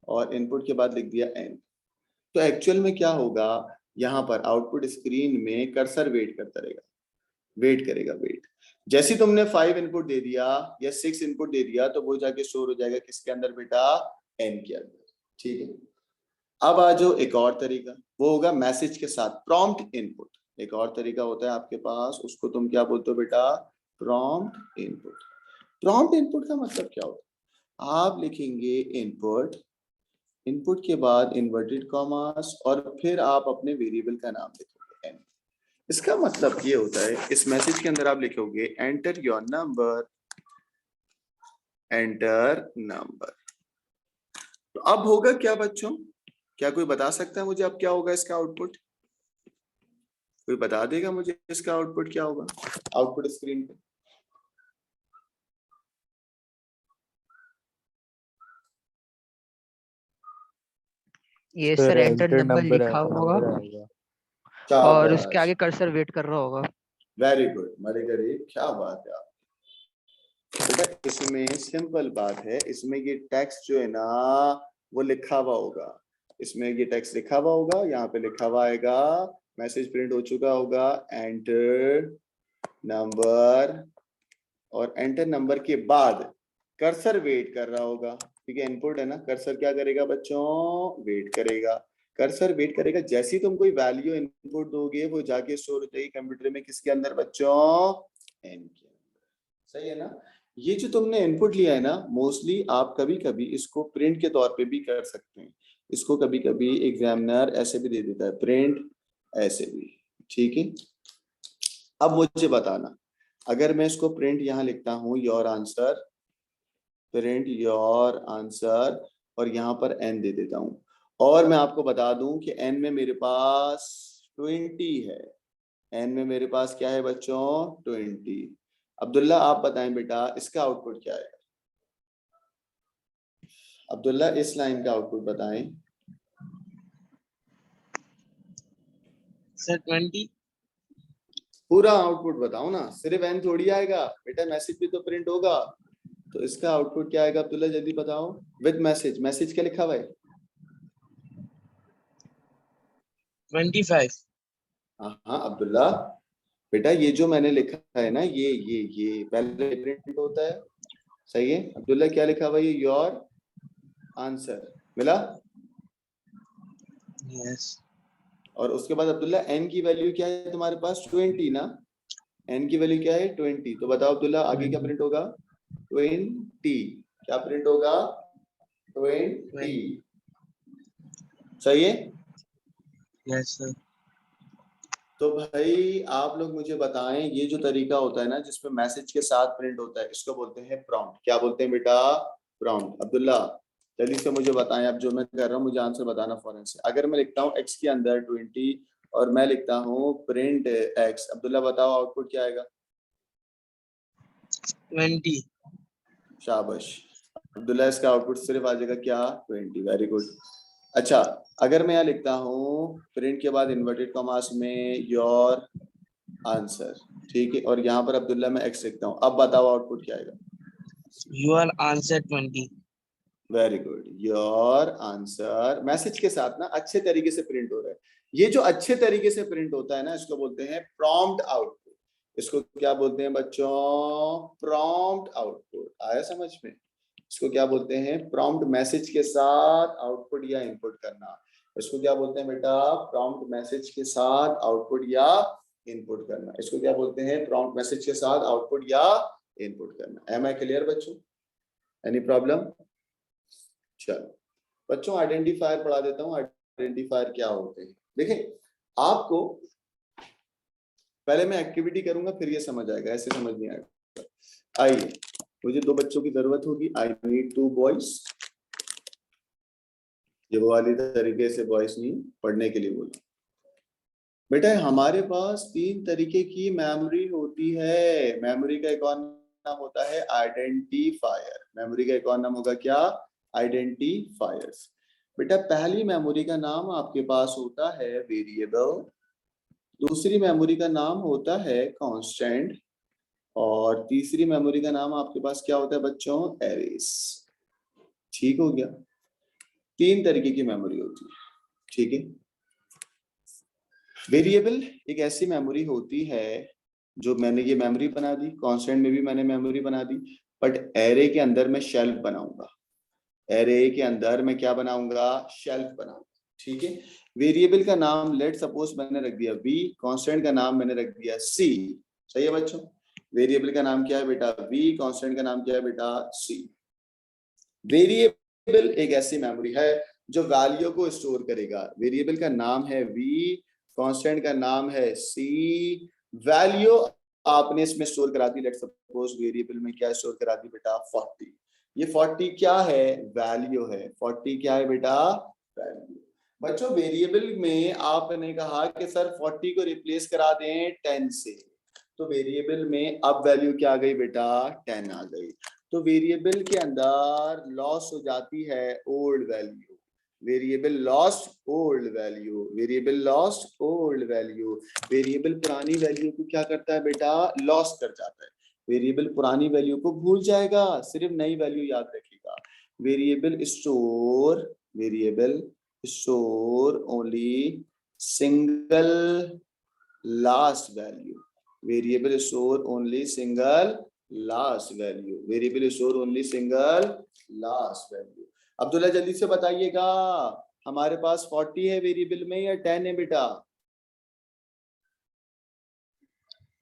और इनपुट के बाद लिख दिया एन, तो एक्चुअल में क्या होगा? यहाँ पर आउटपुट स्क्रीन में कर्सर वेट करता रहेगा, वेट करेगा, वेट। जैसे तुमने 5 इनपुट दे दिया या 6 इनपुट दे दिया तो वो जाके स्टोर हो जाएगा किसके अंदर बेटा? एन के अंदर। ठीक है, अब आ जाओ एक और तरीका, वो होगा मैसेज के साथ प्रॉम्प्ट इनपुट। एक और तरीका होता है आपके पास, उसको तुम क्या बोलते हो बेटा? Prompt input. प्रॉम्प्ट इनपुट का मतलब क्या होता है? आप लिखेंगे इनपुट, इनपुट के बाद इन्वर्टेड कॉमास और फिर आप अपने वेरिएबल का नाम लिखोगे एन। इसका मतलब ये होता है, इस मैसेज के अंदर आप लिखोगे enter your number, enter number. तो अब होगा क्या बच्चों? क्या कोई बता सकता है मुझे अब क्या होगा इसका आउटपुट? कोई बता देगा मुझे इसका आउटपुट क्या होगा? आउटपुट स्क्रीन पे ये sir sir enter enter number number लिखा होगा आएगा। और उसके शाबाश, आगे कर्सर वेट कर रहा होगा। वेरी गुड मणिकरी, क्या बात है आप। बेटा इसमें सिंपल बात है, इसमें ये टेक्स्ट जो है ना वो लिखा हुआ होगा, इसमें ये टेक्स्ट लिखा हुआ होगा, यहाँ पे लिखा हुआ आएगा, मैसेज प्रिंट हो चुका होगा एंटर नंबर, और एंटर नंबर के बाद कर्सर वेट कर रहा होगा। ठीक है, इनपुट है ना, कर्सर क्या करेगा बच्चों? वेट करेगा। कर्सर वेट करेगा, जैसे ही तुम कोई वैल्यू इनपुट दोगे वो जाके स्टोर हो जाएगी कंप्यूटर में किसके अंदर बच्चों? एन के अंदर। सही है ना? ये जो तुमने इनपुट लिया है ना, मोस्टली आप कभी कभी इसको प्रिंट के तौर पे भी कर सकते हैं। इसको कभी कभी एग्जामिनर ऐसे भी दे देता है, प्रिंट ऐसे भी। ठीक है, अब मुझे बताना, अगर मैं इसको प्रिंट यहाँ लिखता हूँ your answer, print your answer, और यहाँ पर एन दे देता हूँ, और मैं आपको बता दूं कि एन में मेरे पास 20 है। एन में मेरे पास क्या है बच्चों? 20। अब्दुल्ला आप बताएं बेटा इसका आउटपुट क्या है? अब्दुल्ला इस लाइन का आउटपुट बताएं। सर 20। पूरा आउटपुट बताओ ना, सिर्फ एन थोड़ी आएगा बेटा, मैसेज भी तो प्रिंट होगा। तो इसका आउटपुट क्या आएगा अब्दुल्ला, जल्दी बताओ। विद मैसेज, मैसेज क्या लिखा हुआ है? 25। हाँ अब्दुल्ला बेटा, ये जो मैंने लिखा है ना, ये पहले प्रिंट होता है। सही है अब्दुल्ला, क्या लिखा हुआ है? ये योर आंसर मिला। यस। और उसके बाद अब्दुल्ला एन की वैल्यू क्या है तुम्हारे पास? 20 ना। एन की वैल्यू क्या है? 20। तो बताओ अब्दुल्ला आगे क्या प्रिंट होगा? 20। क्या प्रिंट होगा? 20। सही है? Yes sir. तो भाई आप लोग मुझे बताएं, ये जो तरीका होता है ना जिसमें मैसेज के साथ प्रिंट होता है, इसको बोलते हैं प्रॉम्प्ट। क्या बोलते हैं बेटा? प्रॉम्प्ट। अब्दुल्ला जल्दी से मुझे बताएं, अब जो मैं कर रहा हूँ मुझे आंसर बताना फौरन से। अगर मैं लिखता हूँ x के अंदर 20 और मैं लिखता हूँ प्रिंट एक्स। अब्दुल्ला बताओ आउटपुट क्या आएगा? 20. शाबाश अब्दुल्ला, इसका आउटपुट सिर्फ आ जाएगा क्या? 20। Very good. अच्छा, अगर मैं यहाँ लिखता हूँ प्रिंट के बाद इन्वर्टेड कॉमास में योर आंसर, ठीक है, और यहाँ पर अब्दुल्ला मैं एक्स लिखता हूँ, अब बताओ आउटपुट क्या आएगा? Your answer 20. Very good, your answer message के साथ ना अच्छे तरीके से प्रिंट हो रहा है। ये जो अच्छे तरीके से प्रिंट होता है ना, इसको बोलते हैं प्रॉम्प्ट आउटपुट। इसको क्या बोलते हैं बच्चों? Prompt output. आया समझ में? इसको क्या बोलते हैं? प्रॉम्प्ट मैसेज के साथ आउटपुट या इनपुट करना। इसको क्या बोलते हैं बेटा? प्रॉम्प्ट मैसेज के साथ आउटपुट या इनपुट करना। इसको क्या बोलते हैं? प्रॉम्प्ट मैसेज के साथ आउटपुट या इनपुट करना। एम आई क्लियर बच्चों? Any problem? चलो बच्चों, आइडेंटिफायर पढ़ा देता हूँ। आइडेंटिफायर क्या होते हैं देखिए, आपको पहले मैं एक्टिविटी करूंगा फिर ये समझ आएगा, ऐसे समझ नहीं आएगा। आइए, मुझे 2 बच्चों की जरूरत होगी। I need 2 boys. ये वो वाली तरीके से बॉयज नहीं, पढ़ने के लिए बोला बेटा। हमारे पास 3 तरीके की मेमोरी होती है। मेमोरी का एक और नाम होता है आइडेंटिफायर। मेमोरी का एक और नाम होगा क्या? आइडेंटिफायर्स। बेटा पहली मेमोरी का नाम आपके पास होता है वेरिएबल, दूसरी मेमोरी का नाम होता है कांस्टेंट, और तीसरी मेमोरी का नाम आपके पास क्या होता है बच्चों? एरेस। ठीक हो गया? 3 तरीके की मेमोरी होती है, ठीक है। वेरिएबल एक ऐसी मेमोरी होती है जो मैंने ये मेमोरी बना दी, कांस्टेंट में भी मैंने मेमोरी बना दी, बट एरे के अंदर मैं शेल्फ बनाऊंगा। एरे के अंदर मैं क्या बनाऊंगा? शेल्फ बनाऊंगा, ठीक है। वेरिएबल का नाम लेट सपोज मैंने रख दिया v, कांस्टेंट का नाम मैंने रख दिया c। सही है बच्चों? वेरिएबल का नाम क्या है बेटा? v, कांस्टेंट का नाम क्या है बेटा? c। वेरिएबल एक ऐसी मेमोरी है जो वैल्यू को स्टोर करेगा। वेरिएबल का नाम है v, कांस्टेंट का नाम है c, वैल्यू आपने इसमें स्टोर करा दी। लेट सपोज वेरिएबल में क्या स्टोर करा दी बेटा? 40। ये 40 क्या है? वैल्यू है। 40 क्या है बेटा? वैल्यू। बच्चों वेरिएबल में आपने कहा कि सर 40 को रिप्लेस करा दें 10 से, तो वेरिएबल में अब वैल्यू क्या आ गई बेटा? 10 आ गई। तो वेरिएबल के अंदर लॉस हो जाती है old value. Variable lost old value, variable lost old value. Variable पुरानी वैल्यू को क्या करता है बेटा? लॉस कर जाता है। वेरिएबल पुरानी वैल्यू को भूल जाएगा, सिर्फ नई वैल्यू याद रखेगा। Variable store only single last value. Variable store only single last value. Variable store only single last value. Abdullah जल्दी से बताइएगा, हमारे पास 40 है वेरिएबल में या 10 है बेटा?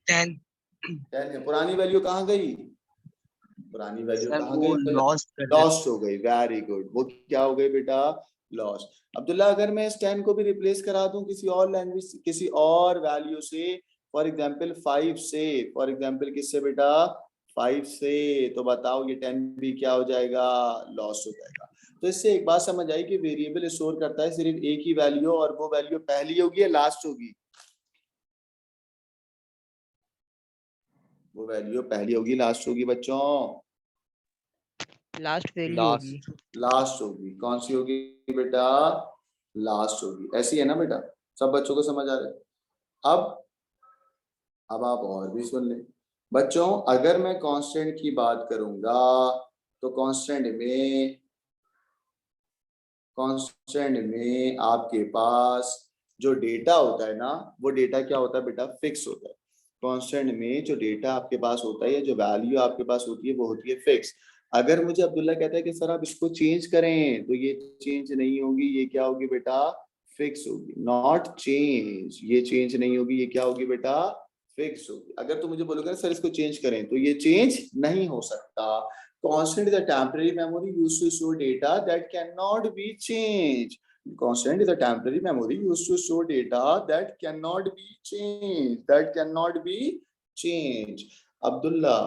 10. 10 है। पुरानी वैल्यू कहाँ गई? पुरानी वैल्यू Sir, कहाँ वो गई? lost लॉस्ट हो गई। Very good. वो क्या हो गई बेटा? लॉस्ट। अब्दुल्ला अगर मैं इस 10 को भी रिप्लेस करा दूं किसी और लैंग्वेज, किसी और वैल्यू से, फॉर एग्जांपल 5 से, फॉर एग्जांपल किससे बेटा? 5 से, तो बताओ ये 10 भी क्या हो जाएगा? लॉस हो जाएगा। तो इससे एक बात समझ आई कि वेरिएबल स्टोर करता है सिर्फ एक ही वैल्यू, और वो वैल्यू पहली होगी या लास्ट होगी? वो वैल्यू पहली होगी लास्ट होगी बच्चों? Last value last. होगी। लास्ट होगी। कौन सी होगी बेटा? लास्ट होगी। ऐसी है ना बेटा? सब बच्चों को समझ आ रहा है? अब आप और भी सुन लें बच्चों। अगर मैं कांस्टेंट की बात करूंगा तो कांस्टेंट में आपके पास जो डेटा होता है ना, वो डेटा क्या होता है बेटा? फिक्स होता है। कांस्टेंट में जो डेटा आपके पास होता है या जो वैल्यू आपके पास होती है वो होती है फिक्स। अगर मुझे अब्दुल्ला कहता है कि सर आप इसको चेंज करें, तो ये चेंज नहीं होगी। ये क्या होगी बेटा? फिक्स होगी। नॉट चेंज, ये चेंज नहीं होगी। ये क्या होगी बेटा? फिक्स होगी। अगर तुम मुझे बोलोगे ना सर इसको चेंज करें, तो ये चेंज नहीं हो सकता। Constant is a temporary memory used to store data that cannot be changed. Constant is a temporary memory used to store data that cannot be changed. That cannot be changed. Abdullah,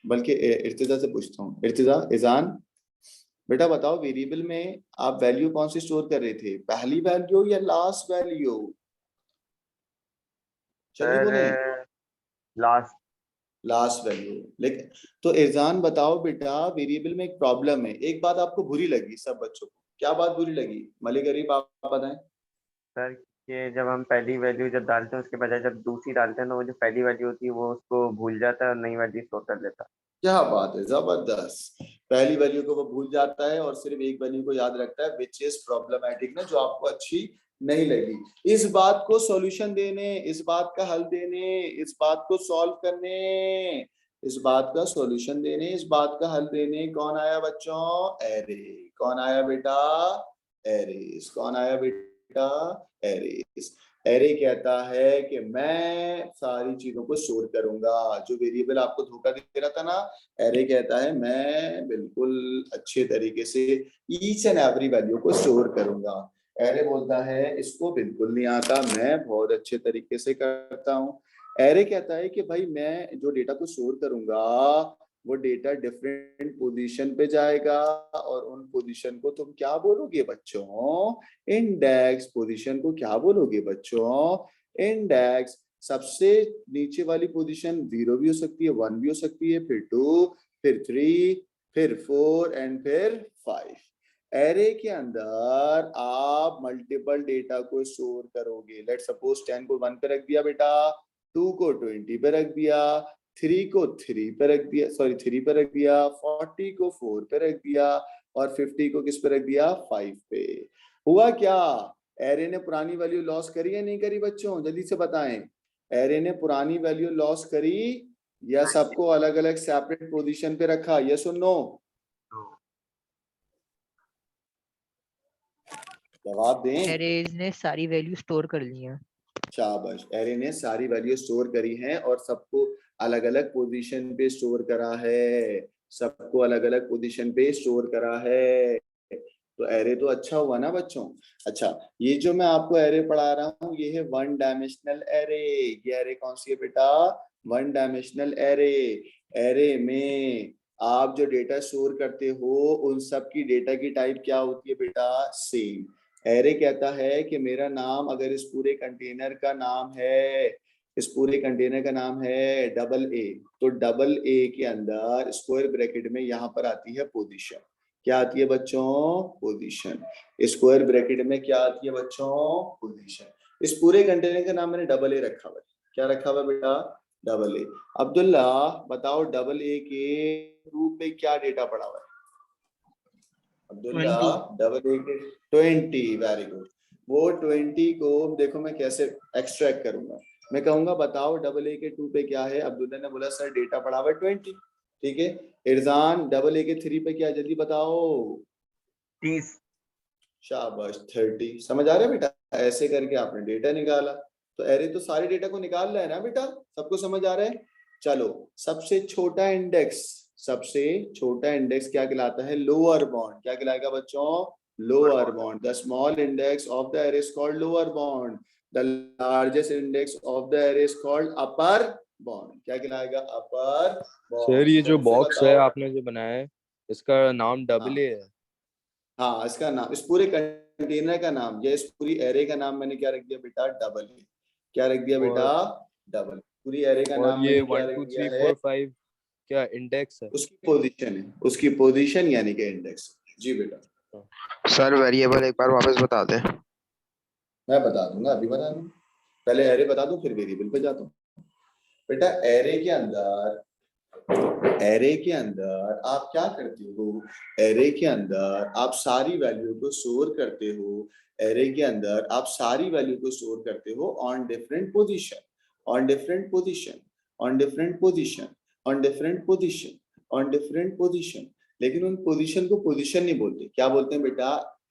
बल्कि इर्तिजा से पूछता हूँ। इर्तिजा, इजान, बेटा बताओ variable में आप value कौन सी store कर रहे थे? पहली वैल्यू या लास्ट वैल्यू? चलिए बोले लास्ट लास्ट वैल्यू। लेकिन तो इरजान बताओ बेटा, वेरिएबल में एक प्रॉब्लम है, एक बात आपको बुरी लगी सब बच्चों को, क्या बात बुरी लगी? मलिक गरीब आप बताएं। सर कि जब हम पहली वैल्यू जब डालते हैं उसके बजाय जब दूसरी डालते हैं तो वो जो पहली वैल्यू होती है वो उसको भूल जाता है और नई वैल्यू स्टोर कर लेता है। क्या बात है, जबरदस्त। पहली वैल्यू को वो भूल जाता है और सिर्फ एक वैल्यू को याद रखता है, विच इज प्रॉब्लमैटिक ना, जो आपको अच्छी नहीं लगी। इस बात को सॉल्यूशन देने, इस बात का हल देने, इस बात को सॉल्व करने, इस बात का सॉल्यूशन देने, इस बात का हल देने कौन आया बच्चों? एरे। कौन आया बेटा? एरेस। कौन आया बेटा? एरेस। एरे कहता है कि मैं सारी चीजों को स्टोर करूंगा, जो वेरिएबल आपको धोखा दे रहा था ना, एरे कहता है मैं बिल्कुल अच्छे तरीके से ईच एंड एवरी वैल्यू को स्टोर करूंगा। एरे बोलता है इसको बिल्कुल नहीं आता, मैं बहुत अच्छे तरीके से करता हूँ। एरे कहता है कि भाई मैं जो डेटा को स्टोर करूंगा वो डेटा डिफरेंट पोजीशन पे जाएगा, और उन पोजीशन को तुम क्या बोलोगे बच्चों? इंडेक्स। पोजीशन को क्या बोलोगे बच्चों? इंडेक्स। सबसे नीचे वाली पोजीशन 0 भी हो सकती है, 1 भी हो सकती है, फिर 2, फिर 3, फिर 4 एंड फिर 5। एरे के अंदर आप मल्टीपल डेटा को स्टोर करोगे। लेट सपोज 10 को 1 पे रख दिया बेटा, 2 को 20 पे रख दिया, 3 को 3 पे रख दिया, सॉरी 3 पे रख दिया, 40 को 4 पे रख दिया, और 50 को किस पे रख दिया? 5 पे। हुआ क्या? एरे ने पुरानी वैल्यू लॉस करी या नहीं करी बच्चों? जल्दी से बताएं। एरे ने पुरानी वैल्यू लॉस करी या सबको अलग अलग सेपरेट पोजीशन पे रखा? यस और नो? जवाब दें। एरेज ने सारी वैल्यू स्टोर कर ली है। शाबाश। एरे ने सारी वैल्यू स्टोर करी हैं और सबको अलग अलग पोजीशन पे स्टोर करा है, सबको अलग अलग पोजीशन पे स्टोर करा है। तो एरे तो अच्छा हुआ ना बच्चों। अच्छा, ये जो मैं आपको एरे पढ़ा रहा हूँ ये है वन डायमेंशनल एरे। ये एरे कौन सी है बेटा? One dimensional array. एरे में आप जो डेटा स्टोर करते हो उन सब की डेटा की टाइप क्या होती है बेटा? सेम। एरे कहता है कि मेरा नाम, अगर इस पूरे कंटेनर का नाम है, इस पूरे कंटेनर का नाम है डबल ए, तो डबल ए के अंदर स्क्वायर ब्रैकेट में यहाँ पर आती है पोजीशन। क्या आती है बच्चों? पोजीशन। स्क्वायर ब्रैकेट में क्या आती है बच्चों? पोजीशन। इस पूरे कंटेनर का नाम मैंने डबल ए रखा हुआ है। क्या रखा हुआ है बेटा? Double A. अब्दुल्ला बताओ डबल ए के रूप में क्या डेटा पड़ा हुआ है? अब्दुल्ला 20 डबल ए के 20। Very good. वो 20 को देखो मैं कैसे एक्सट्रैक्ट करूंगा। मैं कहूंगा बताओ डबल ए के 2 पे क्या है? अब्दुल्ला ने बोला सर डेटा पड़ा हुआ है 20। ठीक है। इरजान डबल ए के 3 पे क्या है? जल्दी बताओ। 30। शाबाश 30। समझ आ रहा है बेटा? ऐसे करके आपने डेटा निकाला। तो एरे तो सारे डेटा को निकाल रहा है ना बेटा? सबको समझ आ रहा है? चलो, सबसे छोटा इंडेक्स, सबसे छोटा इंडेक्स क्या कहलाता है? Lower bound. क्या कहलाएगा बच्चों? Lower bound. The small index of the array is called lower bound. The largest index of the array is called upper bound. क्या कहलाएगा? अपर सर ये बाउंड। जो जल्दी से बॉक्स है बताओ। आपने जो बनाया है इसका नाम डबल हाँ ए है? हाँ, इसका नाम, इस पूरे कंटेनर का नाम या इस पूरी एरे का नाम मैंने क्या रख दिया बेटा? Double A. क्या रख दिया बेटा? और डबल। पूरी एरे का और नाम ये मैंने क्या 1 रख 2 दिया 3 है? 4 5 क्या इंडेक्स है? उसकी पोजीशन है, उसकी पोजीशन यानी कि इंडेक्स। जी बेटा। सर वेरिएबल एक बार वापस बता दे। मैं बता दूंगा, अभी बता दूं। पहले एरे बता दूं फिर वेरिएबल पे जाता हूँ। बेटा एरे के अंदर, एरे के अंदर आप क्या करते हो? एरे के अंदर आप सारी वैल्यू को स्टोर करते हो। एरे के अंदर आप सारी वैल्यू को स्टोर करते हो on different position, on different position, on different position, on different position, on different position. लेकिन उन पोजीशन को पोजीशन नहीं बोलते, क्या बोलते हैं बेटा?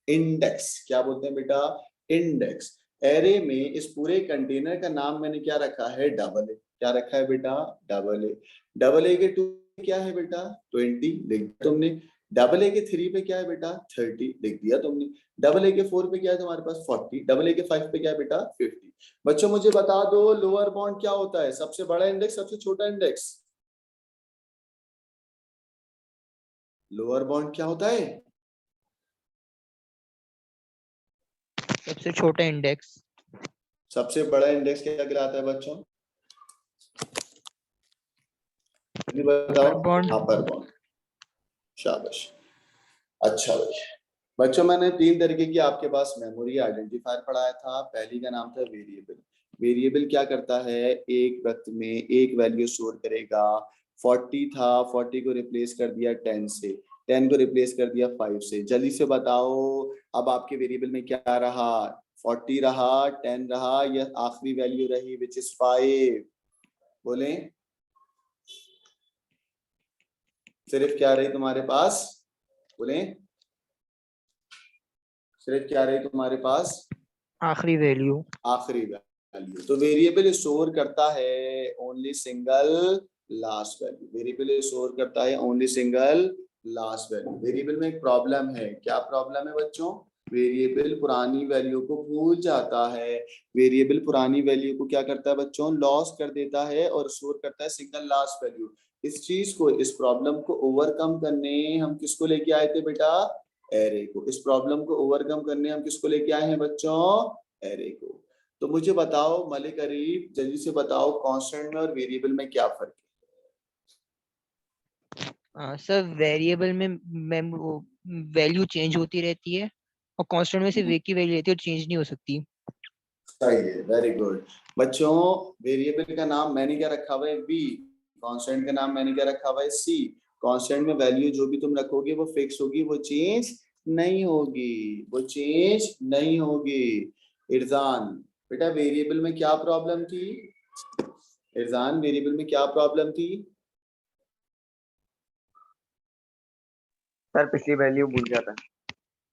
इंडेक्स। क्या बोलते हैं बेटा? इंडेक्स। एरे में इस पूरे कंटेनर का नाम मैंने क्या रखा है? Double A. क्या रखा है बेटा? Double A. डबल ए के 2 क्या है बेटा? 20 लिख दिया तुमने। डबल ए के 3 पे क्या है बेटा? 30 लिख दिया तुमने। डबल ए के 4 पे क्या है तुम्हारे पास? 40। डबल ए के 5 पे क्या है बेटा? 50। बच्चों मुझे बता दो लोअर बाउंड क्या होता है? सबसे बड़ा इंडेक्स, सबसे छोटा इंडेक्स? लोअर बाउंड क्या होता है? सबसे छोटा इंडेक्स। सबसे बड़ा इंडेक्स क्या कहलाता है बच्चों? जल्दी बताओ। बॉन्ड। अपर बॉन्ड, शाबाश। अच्छा भाई बच्चों, मैंने 3 तरीके की आपके पास मेमोरी आइडेंटिफायर पढ़ाया था। पहली का नाम था वेरिएबल। वेरिएबल क्या करता है, एक वक्त में एक वैल्यू स्टोर करेगा। 40 था, 40 को रिप्लेस कर दिया 10 से, 10 को रिप्लेस कर दिया 5 से। जल्दी से बताओ अब आपके वेरिएबल में क्या रहा, 40 रहा, 10 रहा, या आखिरी वैल्यू रही विच इज 5? बोले सिर्फ क्या रही तुम्हारे पास, बोले सिर्फ क्या रही तुम्हारे पास, आखिरी वैल्यू। आखिरी वैल्यू। तो वेरिएबल स्टोर करता है only single last value. Variable store करता है only single last value. Variable में एक प्रॉब्लम है, क्या प्रॉब्लम है बच्चों, वेरिएबल पुरानी वैल्यू को भूल जाता है। वेरिएबल पुरानी वैल्यू को क्या करता है बच्चों, लॉस कर देता है और स्टोर करता है सिंगल लास्ट वैल्यू। इस चीज को, इस प्रॉब्लम को ओवरकम करने हम किसको लेके आए थे बेटा, एरे को। इस प्रॉब्लम को ओवरकम करने हम किसको लेके आए हैं बच्चों, एरे को। तो मुझे बताओ मलिक अरीब, जल्दी से बताओ कांस्टेंट में और वेरिएबल में क्या फर्क है। सर वेरिएबल में वैल्यू चेंज होती रहती है और कांस्टेंट में सिर्फ एक ही वैल्यू रहती है और चेंज नहीं हो सकती। सही है, वेरी गुड बच्चों। वेरिएबल का नाम मैंने क्या रखा हुआ है, बी। कांस्टेंट का नाम मैंने क्या रखा हुआ है, सी। कांस्टेंट में वैल्यू जो भी तुम रखोगे वो फिक्स होगी, वो चेंज नहीं होगी, वो चेंज नहीं होगी। इरजान बेटा वेरिएबल में क्या प्रॉब्लम थी, इरजान वेरिएबल में क्या प्रॉब्लम थी, सर पिछली वैल्यू भूल जाता है।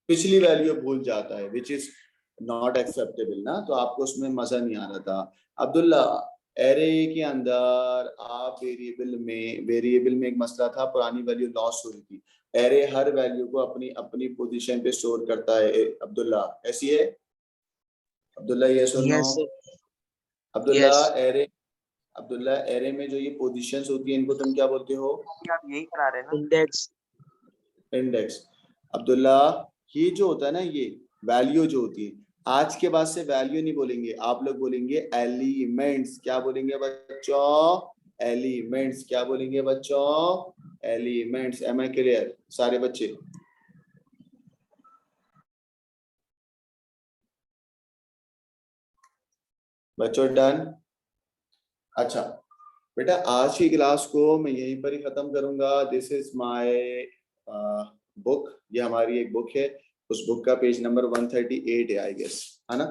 पिछली वैल्यू भूल जाता है, विच इज नॉट एक्सेप्टेबल ना, तो आपको उसमें मजा नहीं आ रहा था। अब्दुल्ला एरे के अंदर आप वेरिएबल में एक मसला था, पुरानी वैल्यू लॉस हो रही थी। एरे हर वैल्यू को अपनी अपनी पोजीशन पे स्टोर करता है। अब्दुल्ला ऐसी है, अब्दुल्ला ये सुनो, Yes, sir. Abdullah Yes. Array, Abdullah array में जो ये पोजीशंस होती है इनको तुम क्या बोलते हो, आप यही करा रहे हैं ना। Index. इंडेक्स। अब्दुल्ला ये जो होता है ना, ये वैल्यू जो होती है, आज के बाद से वैल्यू नहीं बोलेंगे, आप लोग बोलेंगे एलिमेंट्स। क्या बोलेंगे बच्चों, एलिमेंट्स। क्या बोलेंगे बच्चों, एलिमेंट्स। एम आई क्लियर सारे बच्चे, बच्चों डन। अच्छा बेटा आज की क्लास को मैं यहीं पर ही खत्म करूंगा। दिस इज माय बुक, ये हमारी एक बुक है, उस बुक का पेज नंबर 138 है आई गेस, है ना।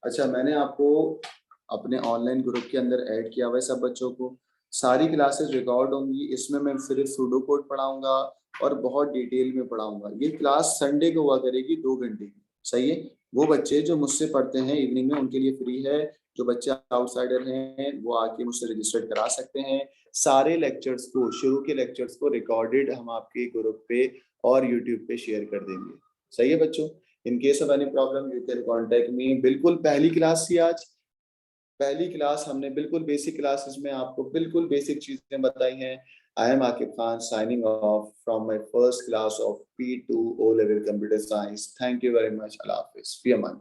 अच्छा मैंने आपको अपने ऑनलाइन ग्रुप के अंदर ऐड किया हुआ है सब बच्चों को। सारी क्लासेस रिकॉर्ड होंगी, इसमें मैं सिर्फ सूडो कोड पढ़ाऊंगा और बहुत डिटेल में पढ़ाऊंगा। ये क्लास संडे को हुआ करेगी 2 घंटे की, सही है। वो बच्चे जो मुझसे पढ़ते हैं इवनिंग में उनके लिए फ्री है, जो बच्चे आउटसाइडर हैं वो आके मुझसे रजिस्टर करा सकते हैं। सारे लेक्चर्स को, शुरू के लेक्चर्स को रिकॉर्डेड हम आपके ग्रुप पे और यूट्यूब पे शेयर कर देंगे, सही है बच्चों। In case of any problem you can contact me. बिल्कुल पहली क्लास थी आज, पहली क्लास हमने बिल्कुल बेसिक क्लासेस में आपको बिल्कुल बेसिक चीजें बताई हैं। I am Aqib Khan signing off from my first class of P2 O level computer science. Thank you very much. Allah Hafiz, fee Aman.